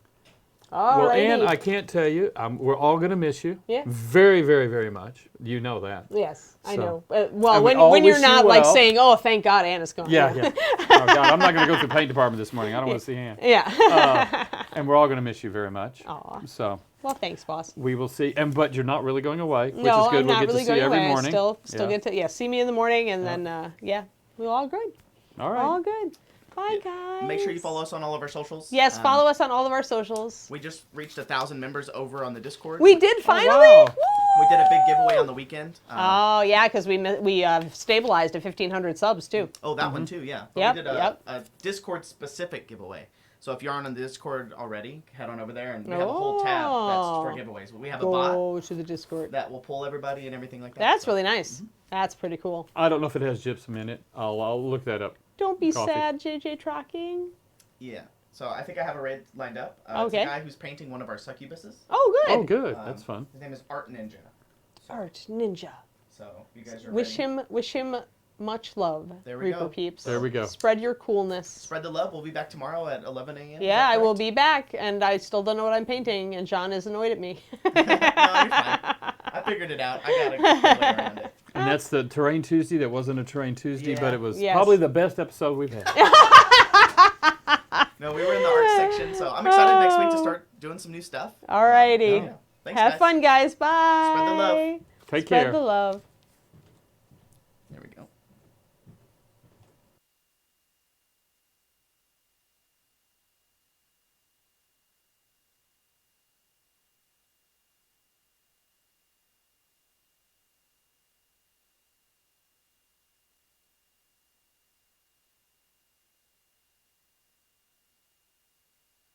S2: All
S1: Well,
S2: right.
S1: Ann, I can't tell you. We're all going to miss you.
S2: Yeah.
S1: Very, very, very much. You know that.
S2: Yes, I
S1: So-
S2: know.
S1: And
S2: Well,
S1: we all
S2: when you're
S1: wish you
S2: not like
S1: well.
S2: saying, "Oh, thank God, Anna's gone."
S1: Yeah, yeah. Oh God, I'm not going to go through the paint department this morning. I don't want to see Ann.
S2: Yeah.
S1: And we're all going to miss you very much.
S2: Aw.
S1: So
S2: Well, thanks, boss.
S1: we will see. But you're not really going away, which
S2: No,
S1: is good.
S2: I'm
S1: We'll
S2: not
S1: get
S2: really
S1: to see
S2: going
S1: you every
S2: away.
S1: morning.
S2: Still
S1: Yeah.
S2: get to see me in the morning, and then we're all good.
S1: All right.
S2: All good. Bye, guys.
S3: Make sure you follow us on all of our socials.
S2: Yes, follow us on all of our socials.
S3: We just reached 1,000 members over on the Discord.
S2: We did finally.
S1: wow.
S2: Woo!
S3: We did a big giveaway on the weekend.
S2: Oh yeah, because we stabilized at 1,500 subs too.
S3: Oh, that one too, yeah. But
S2: Yep,
S3: we did a Discord specific giveaway. So if you aren't on the Discord already, head on over there, and we have a whole tab that's for giveaways. We have a bot
S2: Go to the Discord.
S3: that will pull everybody and everything like that.
S2: That's
S3: So-
S2: really nice. That's pretty cool.
S1: I don't know if it has gypsum in it. I'll look that up.
S2: Don't be
S1: Coffee.
S2: sad, JJ Tracking.
S3: Yeah. So I think I have a raid lined up.
S2: Okay.
S3: It's a guy who's painting one of our succubuses.
S2: Oh, good.
S1: Oh, good. That's fun.
S3: His name is Art Ninja.
S2: Art Ninja.
S3: So if you guys are
S2: Wish
S3: ready,
S2: him much love.
S3: There we
S2: Reaper
S3: go.
S2: peeps.
S1: There we go.
S2: Spread your coolness.
S3: spread the love. We'll be back tomorrow at 11 a.m.
S2: Yeah, I will be back, and I still don't know what I'm painting, and John is annoyed at me.
S3: No, you're fine. I figured it out. I got a good way around it.
S1: And that's the Terrain Tuesday. That wasn't a Terrain Tuesday,
S3: Yeah.
S1: but it was
S2: Yes.
S1: probably the best episode we've had.
S3: No, we were in the art section, so I'm excited next week to start doing some new stuff.
S2: Alrighty.
S3: Yeah. Thanks,
S2: Have
S3: guys.
S2: fun, guys. Bye.
S3: Spread the love.
S1: Take
S2: Spread
S1: care.
S2: the love.